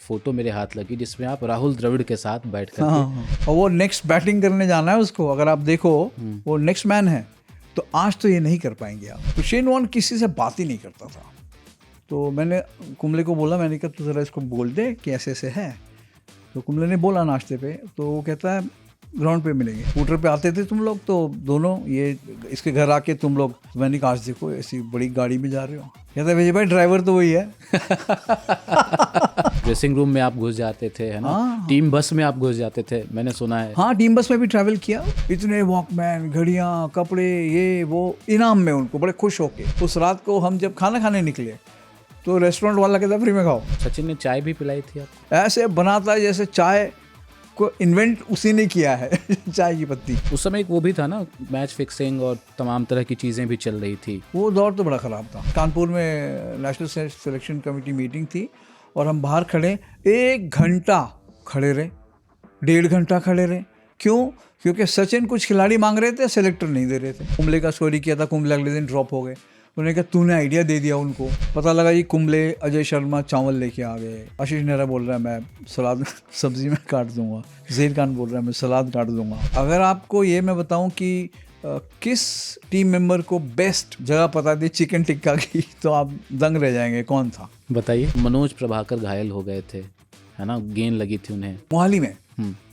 Photo मेरे हाथ लगी जिसमें आप राहुल द्रविड़ के साथ बैठ कर हाँ, और वो नेक्स्ट बैटिंग करने जाना है उसको, अगर आप देखो वो नेक्स्ट मैन है, तो आज तो ये नहीं कर पाएंगे आप। तो शेन वॉर्न किसी से बात ही नहीं करता था, तो मैंने कुंबले को बोला, मैंने कहा तू ज़रा इसको बोल दे कि ऐसे ऐसे है। तो कुंबले ने बोला नाश्ते पे, तो वो कहता है ग्राउंड पे मिलेंगे। स्कूटर पे आते थे तुम लोग तो दोनों, ये इसके घर आके तुम लोग, मैंने कहा आज देखो ऐसी बड़ी गाड़ी में जा रहे हो। कहता है विजय भाई ड्राइवर तो वही है। ड्रेसिंग रूम में आप घुस जाते थे, है ना? हाँ। टीम बस में आप घुस जाते थे, मैंने सुना है। हाँ, टीम बस में भी ट्रैवल किया। इतने वॉकमैन, घड़ियाँ, कपड़े, ये वो इनाम में उनको, बड़े खुश होके। उस रात को हम जब खाना खाने निकले तो रेस्टोरेंट वाला कहता फ्री में खाओ। सचिन ने चाय भी पिलाई थी आपको? ऐसे बनाता है जैसे चाय को इन्वेंट उसी ने किया है चाय की पत्ती। उस समय एक वो भी था ना, मैच फिक्सिंग और तमाम तरह की चीज़ें भी चल रही थी। वो दौर तो बड़ा ख़राब था। कानपुर में नेशनल सिलेक्शन कमेटी मीटिंग थी और हम बाहर खड़े 1 घंटा खड़े रहे, 1.5 घंटा खड़े रहे। क्यों? क्योंकि सचिन कुछ खिलाड़ी मांग रहे थे, सेलेक्टर नहीं दे रहे थे। कुंबले का स्टोरी किया था, कुंबले अगले दिन ड्रॉप हो गए। उन्होंने कहा तूने आइडिया दे दिया उनको। पता लगा ये कुंबले, अजय शर्मा चावल लेके आ गए। आशीष नेहरा बोल रहा है मैं सलाद सब्जी में काट दूंगा। ज़हीर खान बोल रहा है मैं सलाद काट दूंगा। अगर आपको ये मैं बताऊं कि किस टीम मेंबर को बेस्ट जगह पता दी चिकन टिक्का की, तो आप दंग रह जाएंगे कौन था। बताइए। मनोज प्रभाकर घायल हो गए थे, है ना? गेंद लगी थी उन्हें मोहाली में।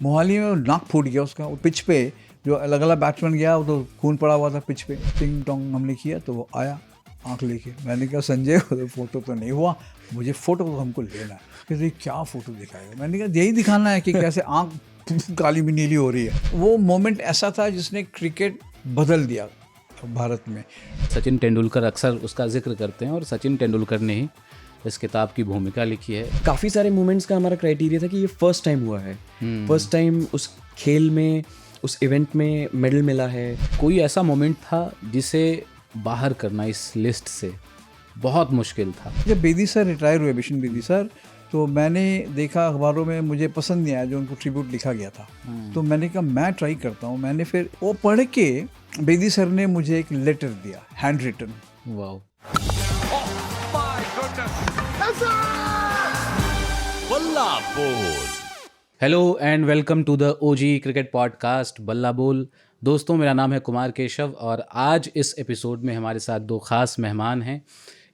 मोहाली में नाक फूट गया उसका। वो पिच पे जो अलग अलग बैट्समैन गया, वो तो खून पड़ा हुआ था पिच पे। टिंग टोंग हमने किया तो वो आया आँख लेके। मैंने कहा संजय फोटो तो नहीं हुआ, मुझे फोटो तो हमको लेना है। कहते क्या फोटो दिखाएगा? मैंने कहा यही दिखाना है कि कैसे आँख काली भी नीली हो रही है। वो मोमेंट ऐसा था जिसने क्रिकेट बदल दिया भारत में। सचिन तेंदुलकर अक्सर उसका जिक्र करते हैं और सचिन तेंदुलकर ने ही इस किताब की भूमिका लिखी है। काफ़ी सारे मोमेंट्स का हमारा क्राइटेरिया था कि ये फर्स्ट टाइम हुआ है, फर्स्ट टाइम उस खेल में, उस इवेंट में मेडल मिला है। कोई ऐसा मोमेंट था जिसे बाहर करना इस लिस्ट से बहुत मुश्किल था? जब बेदी सर रिटायर हुए, बिशन बेदी सर, तो मैंने देखा अखबारों में, मुझे पसंद नहीं आया जो उनको ट्रिब्यूट लिखा गया था। तो मैंने कहा मैं ट्राई करता हूँ। मैंने फिर वो पढ़ के, बेदी सर ने मुझे एक लेटर दिया, hand written. Wow. Balla Bol. Hello and welcome to the OG cricket podcast Balla Bol. दोस्तों, मेरा नाम है कुमार केशव और आज इस एपिसोड में हमारे साथ 2 ख़ास मेहमान हैं।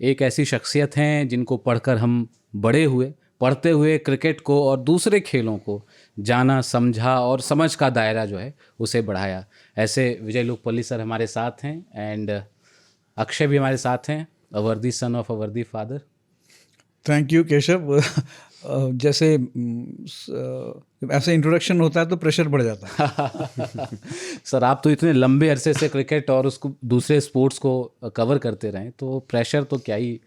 एक ऐसी शख्सियत हैं जिनको पढ़कर हम बड़े हुए, पढ़ते हुए क्रिकेट को और दूसरे खेलों को जाना, समझा और समझ का दायरा जो है उसे बढ़ाया। ऐसे विजय लोकपल्ली सर हमारे साथ हैं एंड अक्षय भी हमारे साथ हैं, अ वर्दी सन ऑफ अ वर्दी फादर। Thank you Keshav. जैसे ऐसे इंट्रोडक्शन होता है तो प्रेशर बढ़ जाता है। सर, आप तो इतने लंबे अरसे से क्रिकेट और उसको दूसरे स्पोर्ट्स को कवर करते रहे, तो प्रेशर तो क्या ही,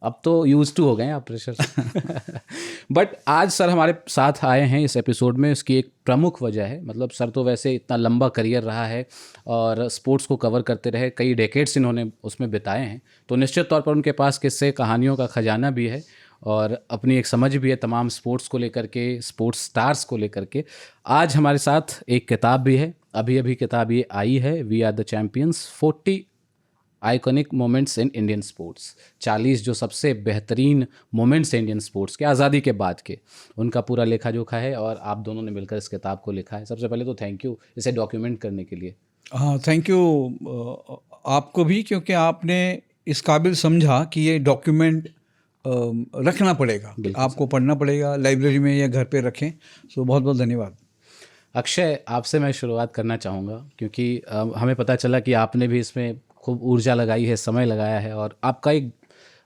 अब तो यूज टू हो गए हैं आप प्रेशर से। बट आज सर हमारे साथ आए हैं इस एपिसोड में, उसकी एक प्रमुख वजह है। मतलब सर तो वैसे इतना लंबा करियर रहा है और स्पोर्ट्स को कवर करते रहे, कई डेकेड्स इन्होंने उसमें बिताए हैं, तो निश्चित तौर पर उनके पास किस्से, कहानियों का खजाना भी है और अपनी एक समझ भी है तमाम स्पोर्ट्स को लेकर के, स्पोर्ट्स स्टार्स को लेकर के। आज हमारे साथ एक किताब भी है, अभी अभी किताब ये आई है, we are the champions 40 iconic moments in Indian sports. 40 जो सबसे बेहतरीन मोमेंट्स इंडियन स्पोर्ट्स के, आज़ादी के बाद के, उनका पूरा लेखा जोखा है और आप दोनों ने मिलकर इस किताब को लिखा है। सबसे पहले तो थैंक यू इसे डॉक्यूमेंट करने के लिए। हाँ, थैंक यू आपको भी, क्योंकि आपने इस काबिल समझा कि ये डॉक्यूमेंट रखना पड़ेगा, आपको पढ़ना पड़ेगा, लाइब्रेरी में या घर पे रखें। सो बहुत बहुत धन्यवाद। अक्षय, आपसे मैं शुरुआत करना चाहूँगा क्योंकि हमें पता चला कि आपने भी इसमें खूब ऊर्जा लगाई है, समय लगाया है और आपका एक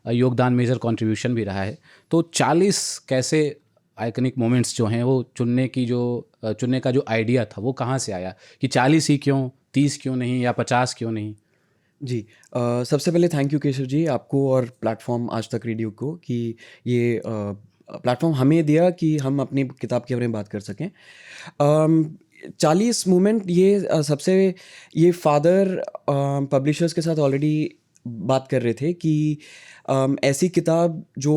योगदान, मेजर कंट्रीब्यूशन भी रहा है। तो 40 कैसे आइकनिक मोमेंट्स जो हैं वो चुनने का जो आइडिया था वो कहाँ से आया कि 40 ही क्यों, 30 क्यों नहीं या 50 क्यों नहीं? जी, सबसे पहले थैंक यू केशव जी, आपको और प्लेटफॉर्म आज तक रेडियो को, कि ये प्लेटफॉर्म हमें दिया कि हम अपनी किताब के बारे में बात कर सकें। 40 मोमेंट ये सबसे, ये फादर पब्लिशर्स के साथ ऑलरेडी बात कर रहे थे कि ऐसी किताब जो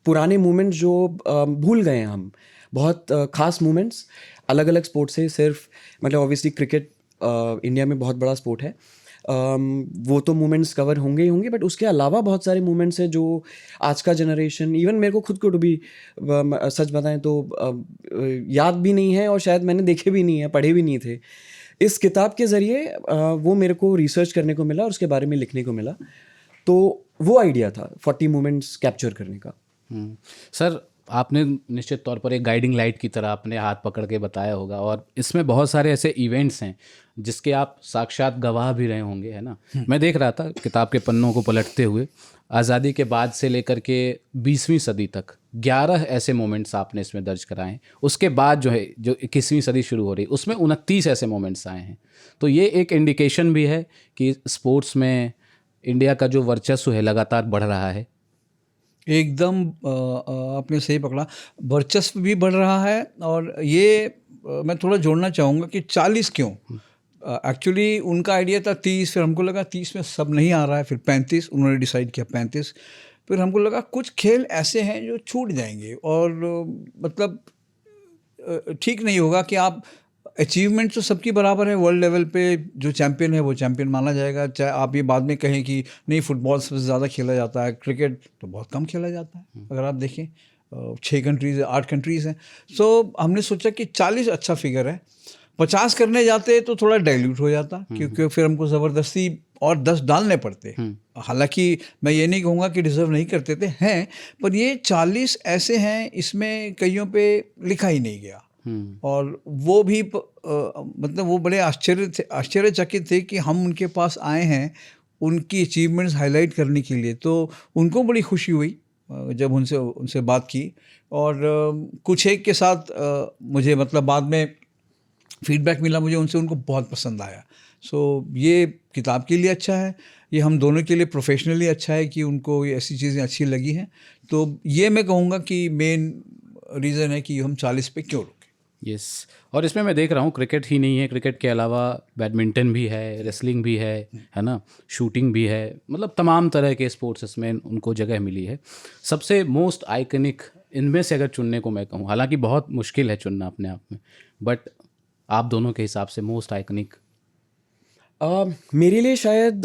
पुराने मोमेंट जो भूल गए हैं हम, बहुत ख़ास मोमेंट्स अलग अलग स्पोर्ट्स से, सिर्फ मतलब ऑब्वियसली क्रिकेट इंडिया में बहुत बड़ा स्पोर्ट है, वो तो मोमेंट्स कवर होंगे ही होंगे, बट उसके अलावा बहुत सारे मोमेंट्स हैं जो आज का जनरेशन, इवन मेरे को खुद को टू बी सच बताएं तो याद भी नहीं है, और शायद मैंने देखे भी नहीं है, पढ़े भी नहीं थे। इस किताब के ज़रिए वो मेरे को रिसर्च करने को मिला और उसके बारे में लिखने को मिला, तो वो आइडिया था 40 मोमेंट्स कैप्चर करने का। सर, आपने निश्चित तौर पर एक गाइडिंग लाइट की तरह अपने हाथ पकड़ के बताया होगा, और इसमें बहुत सारे ऐसे इवेंट्स हैं जिसके आप साक्षात गवाह भी रहे होंगे, है ना। मैं देख रहा था किताब के पन्नों को पलटते हुए, आज़ादी के बाद से लेकर के 20वीं सदी तक 11 ऐसे मोमेंट्स आपने इसमें दर्ज कराए हैं। उसके बाद जो है, जो 21वीं सदी शुरू हो रही, उसमें 29 ऐसे मोमेंट्स आए हैं। तो ये एक इंडिकेशन भी है कि स्पोर्ट्स में इंडिया का जो वर्चस्व है लगातार बढ़ रहा है। एकदम आपने सही पकड़ा, वर्चस्व भी बढ़ रहा है। और ये मैं थोड़ा जोड़ना चाहूँगा कि 40 क्यों, एक्चुअली उनका आइडिया था 30, फिर हमको लगा 30 में सब नहीं आ रहा है, फिर 35 उन्होंने डिसाइड किया 35, फिर हमको लगा कुछ खेल ऐसे हैं जो छूट जाएंगे, और मतलब ठीक नहीं होगा कि आप अचीवमेंट तो सबकी बराबर है, वर्ल्ड लेवल पे जो चैम्पियन है वो चैम्पियन माना जाएगा, चाहे आप ये बाद में कहें कि नहीं फुटबॉल सबसे ज़्यादा खेला जाता है, क्रिकेट तो बहुत कम खेला जाता है। अगर आप देखें 6 कंट्रीज़ 8 कंट्रीज़ हैं। सो हमने सोचा कि 40 अच्छा फिगर है, 50 करने जाते तो थोड़ा डाइल्यूट हो जाता, क्योंकि फिर हमको ज़बरदस्ती और 10 डालने पड़ते। हालांकि मैं ये नहीं कहूँगा कि डिज़र्व नहीं करते थे, हैं, पर ये 40 ऐसे हैं, इसमें कईयों पे लिखा ही नहीं गया। और वो भी मतलब वो बड़े आश्चर्यचकित थे कि हम उनके पास आए हैं उनकी अचीवमेंट्स हाईलाइट करने के लिए। तो उनको बड़ी खुशी हुई जब उनसे बात की, और कुछ एक के साथ मुझे मतलब बाद में फीडबैक मिला मुझे उनसे, उनको बहुत पसंद आया। सो ये किताब के लिए अच्छा है, ये हम दोनों के लिए प्रोफेशनली अच्छा है कि उनको ये ऐसी चीज़ें अच्छी लगी हैं। तो ये मैं कहूँगा कि मेन रीज़न है कि हम 40 पे क्यों रुके। यस, और इसमें मैं देख रहा हूँ क्रिकेट ही नहीं है, क्रिकेट के अलावा बैडमिंटन भी है, रेसलिंग भी है ना, शूटिंग भी है, मतलब तमाम तरह के स्पोर्ट्स में उनको जगह मिली है। सबसे मोस्ट आइकनिक इनमें से अगर चुनने को मैं कहूँ, हालांकि बहुत मुश्किल है चुनना अपने आप में, बट आप दोनों के हिसाब से मोस्ट आइकनिक? मेरे लिए शायद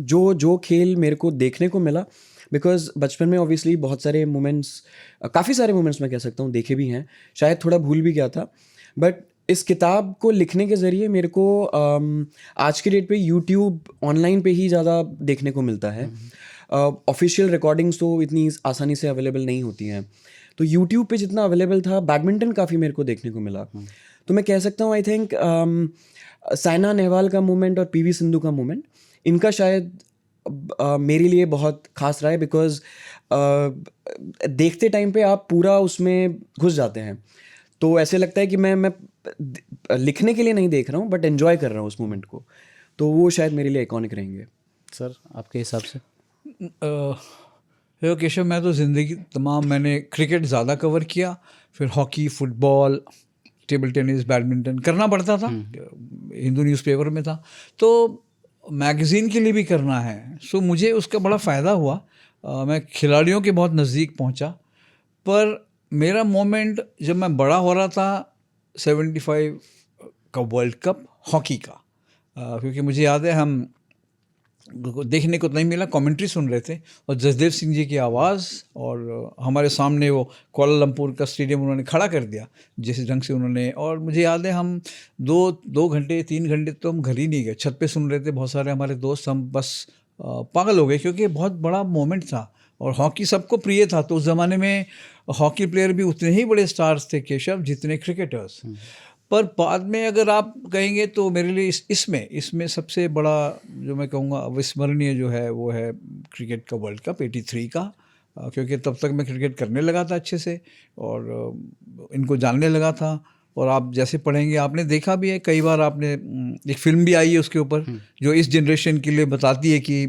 जो खेल मेरे को देखने को मिला, बिकॉज बचपन में ऑब्वियसली बहुत सारे मोमेंट्स, काफ़ी सारे मोमेंट्स मैं कह सकता हूँ देखे भी हैं, शायद थोड़ा भूल भी गया था, बट इस किताब को लिखने के ज़रिए मेरे को आज की डेट पे यूट्यूब ऑनलाइन पे ही ज़्यादा देखने को मिलता है। ऑफिशियल रिकॉर्डिंग्स तो इतनी आसानी से अवेलेबल नहीं होती हैं, तो यूट्यूब पे जितना अवेलेबल था, बैडमिंटन काफ़ी मेरे को देखने को मिला। तो मैं कह सकता हूँ आई थिंक साइना नेहवाल का मोमेंट और पीवी सिंधु का मोमेंट, इनका शायद मेरे लिए बहुत खास रहा है, बिकॉज देखते टाइम पे आप पूरा उसमें घुस जाते हैं, तो ऐसे लगता है कि मैं लिखने के लिए नहीं देख रहा हूँ, बट एंजॉय कर रहा हूँ उस मोमेंट को, तो वो शायद मेरे लिए आइकॉनिक रहेंगे। सर, आपके हिसाब से? केशव, मैं तो ज़िंदगी तमाम मैंने क्रिकेट ज़्यादा कवर किया, फिर hockey, football, table tennis, badminton करना पड़ता था, हिंदू न्यूज़पेपर में था, तो मैगज़ीन के लिए भी करना है। सो मुझे उसका बड़ा फ़ायदा हुआ, मैं खिलाड़ियों के बहुत नज़दीक पहुंचा। पर मेरा मोमेंट जब मैं बड़ा हो रहा था 75 का वर्ल्ड कप हॉकी का, क्योंकि मुझे याद है हम देखने को नहीं मिला, कमेंट्री सुन रहे थे और जसदेव सिंह जी की आवाज़, और हमारे सामने वो कुआलालंपुर का स्टेडियम उन्होंने खड़ा कर दिया जिस ढंग से उन्होंने, और मुझे याद है हम 2 घंटे 3 घंटे तो हम घर ही नहीं गए, छत पे सुन रहे थे बहुत सारे हमारे दोस्त, हम बस पागल हो गए क्योंकि बहुत बड़ा मोमेंट था और हॉकी सबको प्रिय था। तो उस ज़माने में हॉकी प्लेयर भी उतने ही बड़े स्टार्स थे केशव जितने क्रिकेटर्स। पर बाद में अगर आप कहेंगे तो मेरे लिए इसमें सबसे बड़ा जो मैं कहूँगा अविस्मरणीय जो है वो है क्रिकेट का वर्ल्ड कप 83 का, क्योंकि तब तक मैं क्रिकेट करने लगा था अच्छे से और इनको जानने लगा था। और आप जैसे पढ़ेंगे, आपने देखा भी है कई बार, आपने एक फिल्म भी आई है उसके ऊपर जो इस जनरेशन के लिए बताती है कि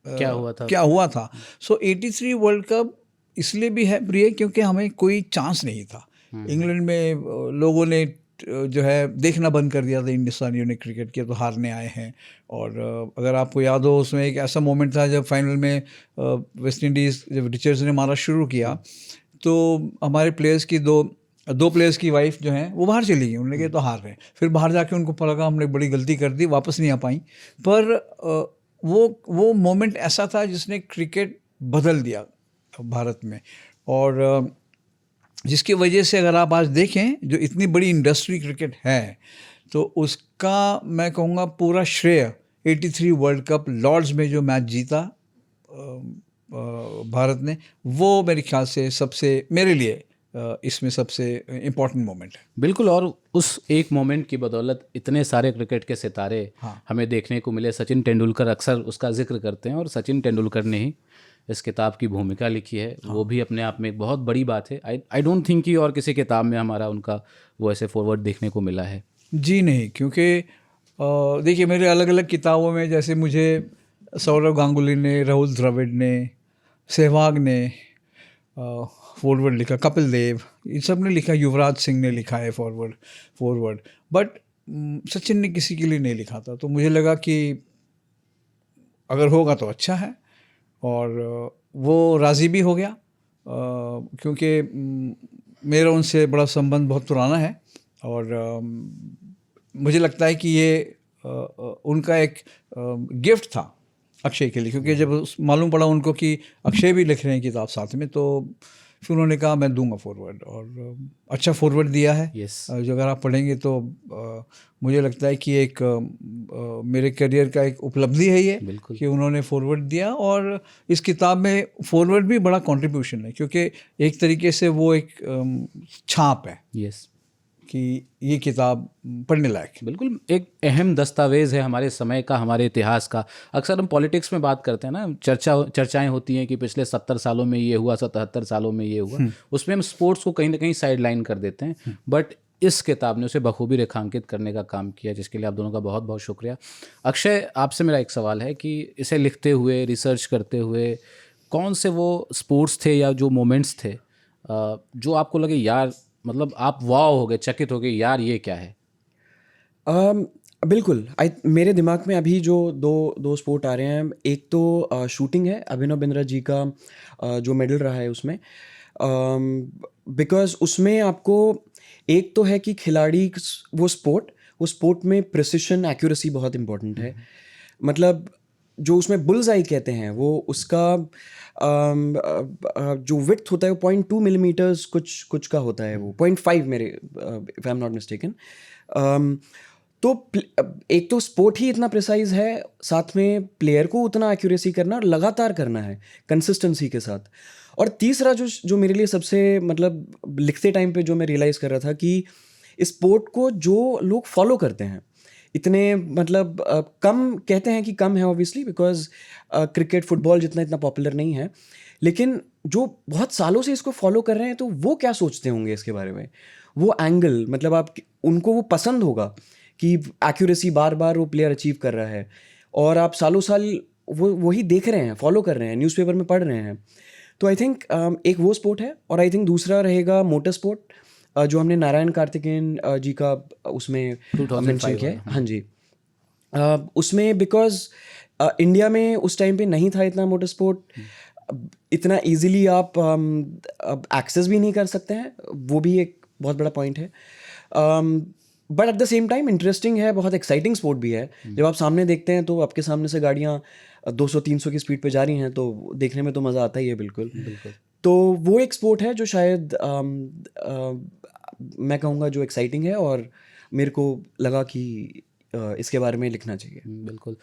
क्या हुआ था। सो 83 वर्ल्ड कप इसलिए भी है प्रिय क्योंकि हमें कोई चांस नहीं था। इंग्लैंड में लोगों ने जो है देखना बंद कर दिया था, हिंदुस्तानियों ने क्रिकेट किया तो हारने आए हैं। और अगर आपको याद हो उसमें एक ऐसा मोमेंट था जब फाइनल में वेस्ट इंडीज़ जब रिचर्ड्स ने मारा शुरू किया तो हमारे प्लेयर्स की 2 2 प्लेयर्स की वाइफ जो हैं वो बाहर चली गई, उन्होंने कहा तो हार रहे हैं। फिर बाहर जाके उनको पता लगा हमने बड़ी गलती कर दी, वापस नहीं आ पाई। पर वो मोमेंट ऐसा था जिसने क्रिकेट बदल दिया भारत में, और जिसकी वजह से अगर आप आज देखें जो इतनी बड़ी इंडस्ट्री क्रिकेट है, तो उसका मैं कहूँगा पूरा श्रेय 83 वर्ल्ड कप लॉर्ड्स में जो मैच जीता भारत ने, वो मेरे ख्याल से सबसे, मेरे लिए इसमें सबसे इम्पोर्टेंट मोमेंट है। बिल्कुल, और उस एक मोमेंट की बदौलत इतने सारे क्रिकेट के सितारे हमें देखने को मिले। सचिन तेंदुलकर अक्सर उसका जिक्र करते हैं, और सचिन तेंदुलकर ने ही इस किताब की भूमिका लिखी है। वो भी अपने आप में एक बहुत बड़ी बात है। आई डोंट थिंक कि और किसी किताब में हमारा उनका वो ऐसे फॉरवर्ड देखने को मिला है। जी नहीं, क्योंकि देखिए मेरे अलग अलग किताबों में जैसे मुझे सौरव गांगुली ने, राहुल द्रविड़ ने, सहवाग ने फॉरवर्ड लिखा, कपिल देव, इन सब ने लिखा, युवराज सिंह ने लिखा है फॉरवर्ड, बट सचिन ने किसी के लिए नहीं लिखा था। तो मुझे लगा कि अगर होगा तो अच्छा है, और वो राज़ी भी हो गया, क्योंकि मेरा उनसे बड़ा संबंध बहुत पुराना है, और मुझे लगता है कि ये उनका एक गिफ्ट था अक्षय के लिए, क्योंकि जब मालूम पड़ा उनको कि अक्षय भी लिख रहे हैं किताब साथ में, तो फिर उन्होंने कहा मैं दूंगा फॉरवर्ड, और अच्छा फॉरवर्ड दिया है। जो अगर आप पढ़ेंगे तो मुझे लगता है कि एक मेरे करियर का एक उपलब्धि है ये कि उन्होंने फॉरवर्ड दिया, और इस किताब में फॉरवर्ड भी बड़ा कंट्रीब्यूशन है, क्योंकि एक तरीके से वो एक छाप है कि ये किताब पढ़ने लायक है। बिल्कुल, एक अहम दस्तावेज़ है हमारे समय का, हमारे इतिहास का। अक्सर हम पॉलिटिक्स में बात करते हैं ना, चर्चाएं होती हैं कि पिछले 70 सालों में ये हुआ, 77 सालों में ये हुआ, उसमें हम स्पोर्ट्स को कहीं ना कहीं साइड लाइन कर देते हैं। बट इस किताब ने उसे बखूबी रेखांकित करने का काम किया, जिसके लिए आप दोनों का बहुत बहुत शुक्रिया। अक्षय, आपसे मेरा एक सवाल है कि इसे लिखते हुए, रिसर्च करते हुए, कौन से वो स्पोर्ट्स थे या जो मोमेंट्स थे जो आपको लगे यार, मतलब आप वाव हो गए, चकित हो गए, यार ये क्या है? बिल्कुल, मेरे दिमाग में अभी जो दो स्पोर्ट आ रहे हैं, एक तो शूटिंग है, अभिनव बिंद्रा जी का जो मेडल रहा है उसमें, बिकॉज उसमें आपको एक तो है कि खिलाड़ी वो स्पोर्ट में प्रिसिशन, एक्यूरेसी बहुत इम्पोर्टेंट है। मतलब जो उसमें बुल्स आई कहते हैं, वो उसका जो विड्थ होता है वो 0.2 मिलीमीटर्स कुछ का होता है, वो 0.5 मेरे, if I am not mistaken. तो एक तो स्पोर्ट ही इतना प्रिसाइज है, साथ में प्लेयर को उतना एक्यूरेसी करना और लगातार करना है कंसिस्टेंसी के साथ। और तीसरा जो मेरे लिए सबसे, मतलब लिखते टाइम पे जो मैं रियलाइज़ कर रहा था कि स्पोर्ट को जो लोग फॉलो करते हैं इतने, मतलब कम कहते हैं कि कम है ऑब्वियसली, बिकॉज क्रिकेट, फुटबॉल जितना इतना पॉपुलर नहीं है, लेकिन जो बहुत सालों से इसको फॉलो कर रहे हैं, तो वो क्या सोचते होंगे इसके बारे में, वो एंगल, मतलब आप उनको वो पसंद होगा कि एक्यूरेसी बार बार वो प्लेयर अचीव कर रहा है, और आप सालों साल वही देख रहे हैं, फॉलो कर रहे हैं, न्यूज़पेपर में पढ़ रहे हैं। तो आई थिंक एक वो स्पोर्ट है, और आई थिंक दूसरा रहेगा मोटर स्पोर्ट, जो हमने नारायण कार्तिकेयन जी का उसमें मेंशन किया है। हाँ जी, उसमें बिकॉज इंडिया में उस टाइम पे नहीं था इतना मोटर स्पोर्ट, इतना इजीली आप एक्सेस भी नहीं कर सकते हैं, वो भी एक बहुत बड़ा पॉइंट है। But at the same time interesting है, बहुत एक्साइटिंग स्पोर्ट भी है। जब आप सामने देखते हैं तो आपके सामने से गाड़ियाँ 200-300 की स्पीड पे जा रही हैं, तो देखने में तो मज़ा आता ही है। बिल्कुल। तो वो एक स्पोर्ट है जो शायद मैं कहूँगा जो एक्साइटिंग है, और मेरे को लगा कि इसके बारे में लिखना चाहिए। बिल्कुल,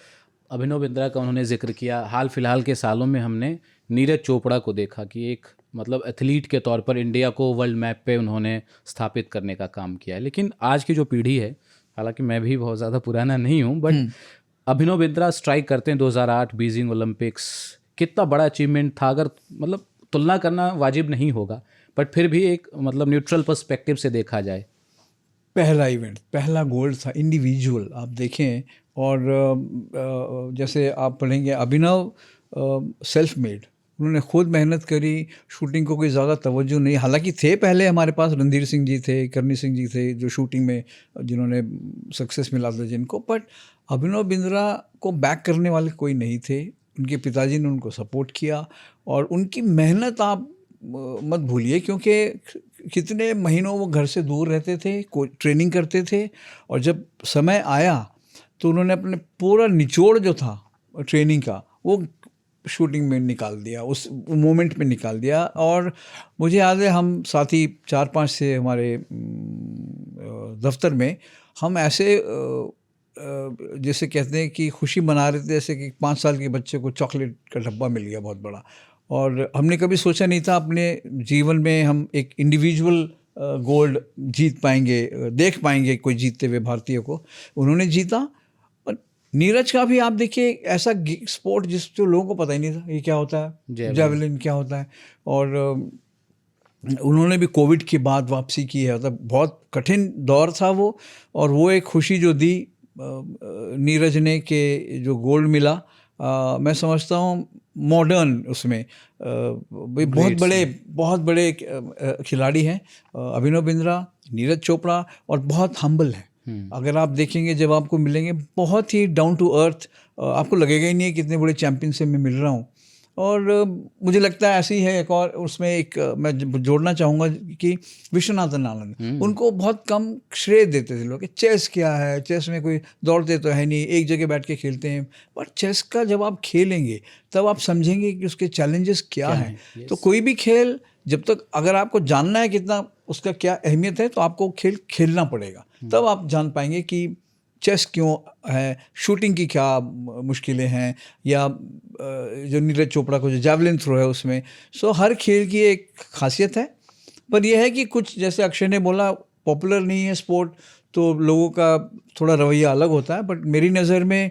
अभिनव बिंद्रा का उन्होंने जिक्र किया। हाल फिलहाल के सालों में हमने नीरज चोपड़ा को देखा कि एक मतलब एथलीट के तौर पर इंडिया को वर्ल्ड मैप पे उन्होंने स्थापित करने का काम किया है। लेकिन आज की जो पीढ़ी है, हालांकि मैं भी बहुत ज़्यादा पुराना नहीं हूँ, बट अभिनव बिंद्रा स्ट्राइक करते हैं 2008 बीजिंग ओलंपिक्स, कितना बड़ा अचीवमेंट था। अगर मतलब तुलना करना वाजिब नहीं होगा, बट फिर भी एक मतलब न्यूट्रल पर्सपेक्टिव से देखा जाए, पहला इवेंट, पहला गोल्ड था इंडिविजुअल, आप देखें। और जैसे आप पढ़ेंगे, अभिनव सेल्फ मेड, उन्होंने खुद मेहनत करी, शूटिंग को कोई ज़्यादा तवज्जो नहीं। हालांकि थे पहले हमारे पास रणधीर सिंह जी थे, करनी सिंह जी थे, जो शूटिंग में जिन्होंने सक्सेस मिला था जिनको, बट अभिनव बिंद्रा को बैक करने वाले कोई नहीं थे। उनके पिताजी ने उनको सपोर्ट किया, और उनकी मेहनत आप मत भूलिए, क्योंकि कितने महीनों वो घर से दूर रहते थे, ट्रेनिंग करते थे, और जब समय आया तो उन्होंने अपने पूरा निचोड़ जो था ट्रेनिंग का वो शूटिंग में निकाल दिया, उस मोमेंट में निकाल दिया। और मुझे याद है हम साथी 4-5 से हमारे दफ्तर में हम ऐसे जैसे कहते हैं कि खुशी मना रहे थे, जैसे कि 5 साल के बच्चे को चॉकलेट का डब्बा मिल गया बहुत बड़ा। और हमने कभी सोचा नहीं था अपने जीवन में हम एक इंडिविजुअल गोल्ड जीत पाएंगे, देख पाएंगे कोई जीतते हुए भारतीय को। उन्होंने जीता। और नीरज का भी आप देखिए, ऐसा स्पोर्ट जो लोगों को पता ही नहीं था ये क्या होता है, जेवलिन क्या होता है। और उन्होंने भी कोविड के बाद वापसी की है, मतलब बहुत कठिन दौर था वो। और वो एक खुशी जो दी नीरज ने के जो गोल्ड मिला, मैं समझता हूँ मॉडर्न उसमें बहुत बड़े खिलाड़ी हैं अभिनव बिंद्रा, नीरज चोपड़ा, और बहुत हम्बल है। अगर आप देखेंगे जब आपको मिलेंगे बहुत ही डाउन टू अर्थ, आपको लगेगा ही नहीं है कितने बड़े चैंपियन से मैं मिल रहा हूँ। और मुझे लगता है ऐसी है एक और उसमें एक मैं जोड़ना चाहूँगा कि विश्वनाथन आनंद, उनको बहुत कम श्रेय देते थे लोग कि चेस क्या है, चेस में कोई दौड़ते तो है नहीं, एक जगह बैठ के खेलते हैं। पर चेस का जब आप खेलेंगे तब आप समझेंगे कि उसके चैलेंजेस क्या हैं। तो कोई भी खेल जब तक अगर आपको जानना है कितना उसका क्या अहमियत है, तो आपको खेल खेलना पड़ेगा, तब आप जान पाएंगे कि चेस क्यों है, शूटिंग की क्या मुश्किलें हैं, या जो नीरज चोपड़ा को जो जैवलिन थ्रो है उसमें। सो हर खेल की एक खासियत है। पर यह है कि कुछ जैसे अक्षय ने बोला पॉपुलर नहीं है स्पोर्ट, तो लोगों का थोड़ा रवैया अलग होता है। बट मेरी नज़र में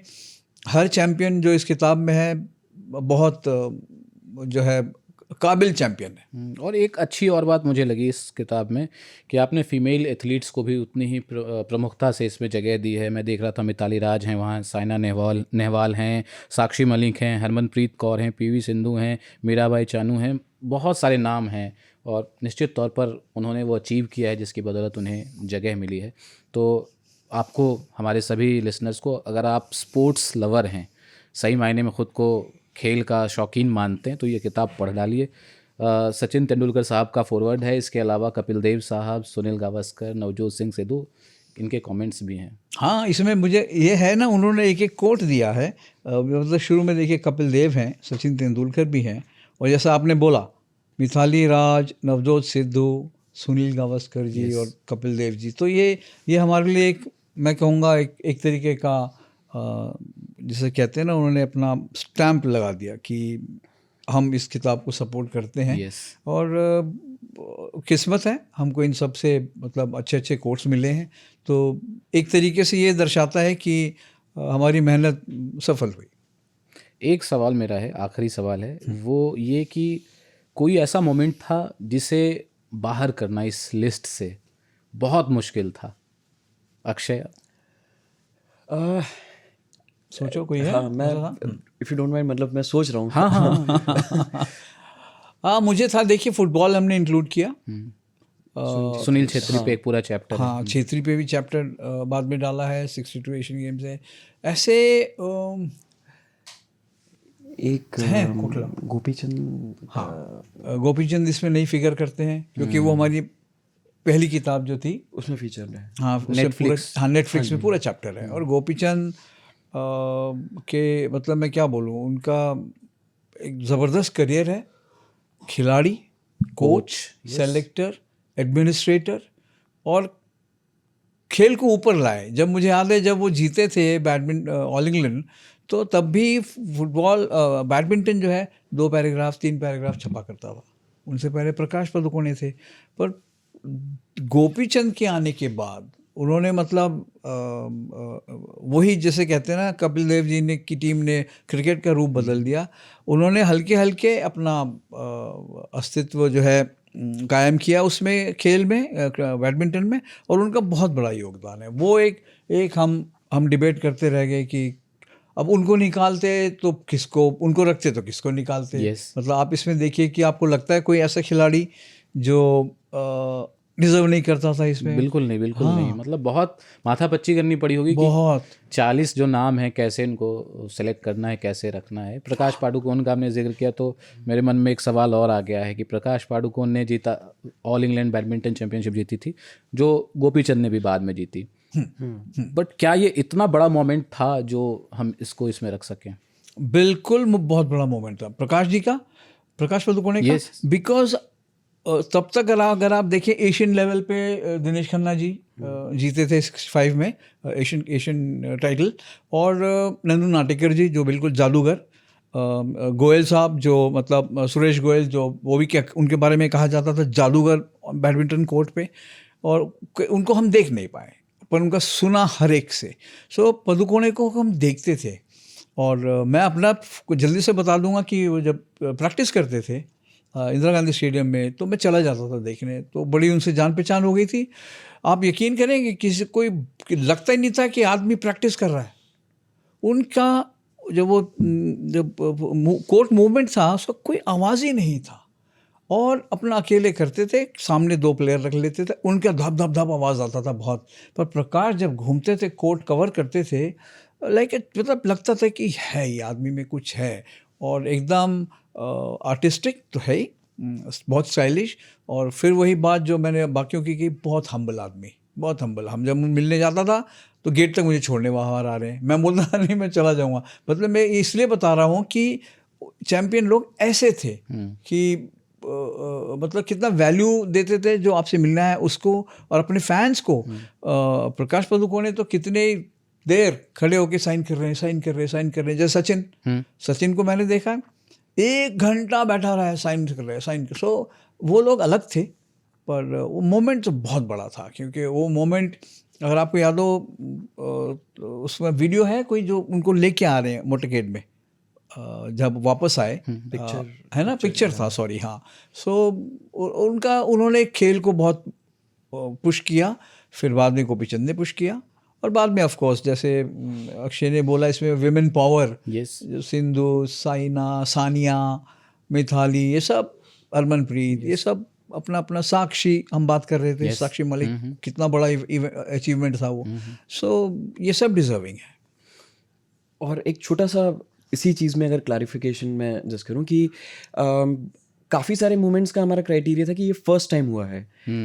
हर चैम्पियन जो इस किताब में है बहुत जो है काबिल चैम्पियन है। और एक अच्छी और बात मुझे लगी इस किताब में कि आपने फीमेल एथलीट्स को भी उतनी ही प्रमुखता से इसमें जगह दी है। मैं देख रहा था मिताली राज हैं वहाँ, साइना नेहवाल हैं, साक्षी मलिक हैं, हरमनप्रीत कौर हैं, पीवी सिंधु हैं, मीराबाई चानू हैं, बहुत सारे नाम हैं। और निश्चित तौर पर उन्होंने वो अचीव किया है जिसकी बदौलत उन्हें जगह मिली है। तो आपको, हमारे सभी लिसनर्स को, अगर आप स्पोर्ट्स लवर हैं, सही मायने में ख़ुद को खेल का शौकीन मानते हैं, तो ये किताब पढ़ डालिए। सचिन तेंदुलकर साहब का फॉरवर्ड है, इसके अलावा कपिल देव साहब, सुनील गावस्कर, नवजोत सिंह सिद्धू, इनके कमेंट्स भी हैं। हाँ, इसमें मुझे ये है ना, उन्होंने एक एक कोट दिया है। मतलब शुरू में देखिए कपिल देव हैं, सचिन तेंदुलकर भी हैं, और जैसा आपने बोला मिताली राज, नवजोत सिद्धू, सुनील गावस्कर जी और कपिल देव जी। तो ये हमारे लिए एक, मैं कहूँगा एक तरीके का जिसे कहते हैं ना, उन्होंने अपना स्टैंप लगा दिया कि हम इस किताब को सपोर्ट करते हैं। और किस्मत है हमको इन सब से, मतलब अच्छे कोट्स मिले हैं। तो एक तरीके से ये दर्शाता है कि हमारी मेहनत सफल हुई। एक सवाल मेरा है, आखिरी सवाल है, वो ये कि कोई ऐसा मोमेंट था जिसे बाहर करना इस लिस्ट से बहुत मुश्किल था? अक्षय, सोचो कोई है? हाँ, मैं इफ़ यू डोंट माइंड, मतलब मैं सोच रहा हूँ। हाँ। हाँ, मुझे था, देखिए फुटबॉल हमने इंक्लूड किया, सुनील छेत्री पे एक पूरा चैप्टर। हाँ, छेत्री पे भी चैप्टर बाद में डाला है, 62 एशियन गेम्स है। ऐसे एक है कोटला, गोपीचंद। हाँ, गोपीचंद इसमें नहीं फिगर करते हैं क्योंकि वो हमारी पहली किताब जो थी उसमें फीचर है। हाँ, नेटफ्लिक्स, हाँ, नेटफ्लिक्स में पूरा चैप्टर है। और गोपीचंद के मतलब मैं क्या बोलूँ, उनका एक ज़बरदस्त करियर है, खिलाड़ी, कोच, सेलेक्टर, एडमिनिस्ट्रेटर, और खेल को ऊपर लाए। जब मुझे याद है जब वो जीते थे बैडमिंटन ऑल इंग्लैंड, तो तब भी फुटबॉल बैडमिंटन जो है 2 पैराग्राफ 3 पैराग्राफ छपा करता था। उनसे पहले प्रकाश पादुकोणे थे। पर गोपीचंद के आने के बाद उन्होंने मतलब वही जैसे कहते हैं ना, कपिल देव जी ने की टीम ने क्रिकेट का रूप बदल दिया। उन्होंने हल्के हल्के अपना अस्तित्व जो है कायम किया उसमें, खेल में, बैडमिंटन में, और उनका बहुत बड़ा योगदान है। वो एक हम डिबेट करते रह गए कि अब उनको निकालते तो किसको, उनको रखते तो किसको निकालते। मतलब आप इसमें देखिए कि आपको लगता है कोई ऐसा खिलाड़ी जो डिजर्व नहीं करता था इसमें। बिल्कुल नहीं, बिल्कुल नहीं, मतलब बहुत माथापच्ची करनी पड़ी होगी कि बहुत 40 जो नाम है कैसे इनको सेलेक्ट करना है, कैसे रखना है। प्रकाश पाडुकोण का आपने जिक्र किया तो मेरे मन में एक सवाल और आ गया है कि प्रकाश पाडुकोण ने जीता, ऑल इंग्लैंड बैडमिंटन चैंपियनशिप जीती थी, जो गोपीचंद ने भी बाद में जीती। बट क्या ये इतना बड़ा मोमेंट था जो हम इसको इसमें रख सकें? बिल्कुल बहुत बड़ा मोमेंट था प्रकाश जी का, प्रकाश पादुकोणे का, बिकॉज तब तक अगर आप देखें एशियन लेवल पे दिनेश खन्ना जी जीते थे 65 में एशियन टाइटल, और नंदू नाटेकर जी जो बिल्कुल जादूगर, गोयल साहब जो मतलब सुरेश गोयल जो वो भी क्या उनके बारे में कहा जाता था जादूगर बैडमिंटन कोर्ट पे, और उनको हम देख नहीं पाए पर उनका सुना हर एक से। सो पादुकोणे को हम देखते थे, और मैं अपना जल्दी से बता दूंगा कि वो जब प्रैक्टिस करते थे इंदिरा गांधी स्टेडियम में तो मैं चला जाता था देखने, तो बड़ी उनसे जान पहचान हो गई थी। आप यकीन करेंगे किसी कोई लगता ही नहीं था कि आदमी प्रैक्टिस कर रहा है। उनका जब कोर्ट मूवमेंट था उसका कोई आवाज़ ही नहीं था, और अपना अकेले करते थे, सामने 2 प्लेयर रख लेते थे, उनका धप धप धप आवाज़ आता था बहुत। पर प्रकाश जब घूमते थे कोर्ट कवर करते थे, लाइक मतलब लगता था कि है ये आदमी में कुछ है, और एकदम आर्टिस्टिक तो है ही, बहुत स्टाइलिश। और फिर वही बात जो मैंने बाकियों की बहुत हम्बल आदमी, बहुत हम्बल। हम जब मिलने जाता था तो गेट तक मुझे छोड़ने बाहर आ रहे हैं, मैं बोलता था नहीं मैं चला जाऊँगा। मतलब मैं इसलिए बता रहा हूँ कि चैम्पियन लोग ऐसे थे कि मतलब कितना वैल्यू देते थे जो आपसे मिलना है उसको, और अपने फैंस को। प्रकाश पादुकोणे तो कितने देर खड़े होके साइन कर रहे हैं। जैसे सचिन को मैंने देखा 1 घंटा बैठा रहा है, साइन कर रहे हैं। सो वो लोग अलग थे, पर वो मोमेंट तो बहुत बड़ा था, क्योंकि वो मोमेंट अगर आपको याद हो उसमें वीडियो है कोई जो उनको लेके आ रहे हैं मोटरकेड में, जब वापस आए, पिक्चर है ना, पिक्चर था, सॉरी, हाँ। सो उन्होंने खेल को बहुत पुश किया, फिर बाद में गोपीचंद ने पुश किया, और बाद में ऑफ कोर्स जैसे अक्षय ने बोला इसमें विमेन पावर, जो सिंधु, साइना, सानिया, मिथाली, ये सब, हरमनप्रीत, ये सब अपना अपना, साक्षी हम बात कर रहे थे, साक्षी मलिक, कितना बड़ा अचीवमेंट था वो। सो ये सब डिजर्विंग है। और एक छोटा सा इसी चीज़ में अगर क्लैरिफिकेशन मैं जस्ट करूँ कि काफ़ी सारे मोमेंट्स का हमारा क्राइटेरिया था कि ये फर्स्ट टाइम हुआ है,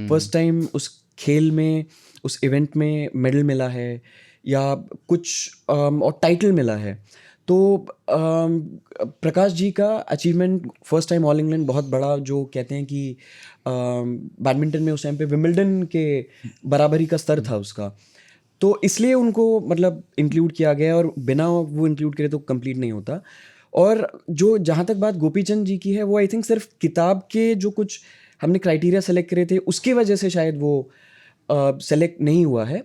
फर्स्ट टाइम उस खेल में, उस इवेंट में मेडल मिला है या कुछ और टाइटल मिला है। तो प्रकाश जी का achievement first time all England बहुत बड़ा, जो कहते हैं कि बैडमिंटन में उस टाइम पे विंबलडन के बराबरी का स्तर था उसका, तो इसलिए उनको मतलब इंक्लूड किया गया, और बिना वो इंक्लूड करे तो कंप्लीट नहीं होता। और जो जहाँ तक बात गोपीचंद जी की है, वो आई थिंक सिर्फ किताब के जो कुछ हमने क्राइटेरिया सेलेक्ट करे थे उसकी वजह से शायद वो सेलेक्ट नहीं हुआ है।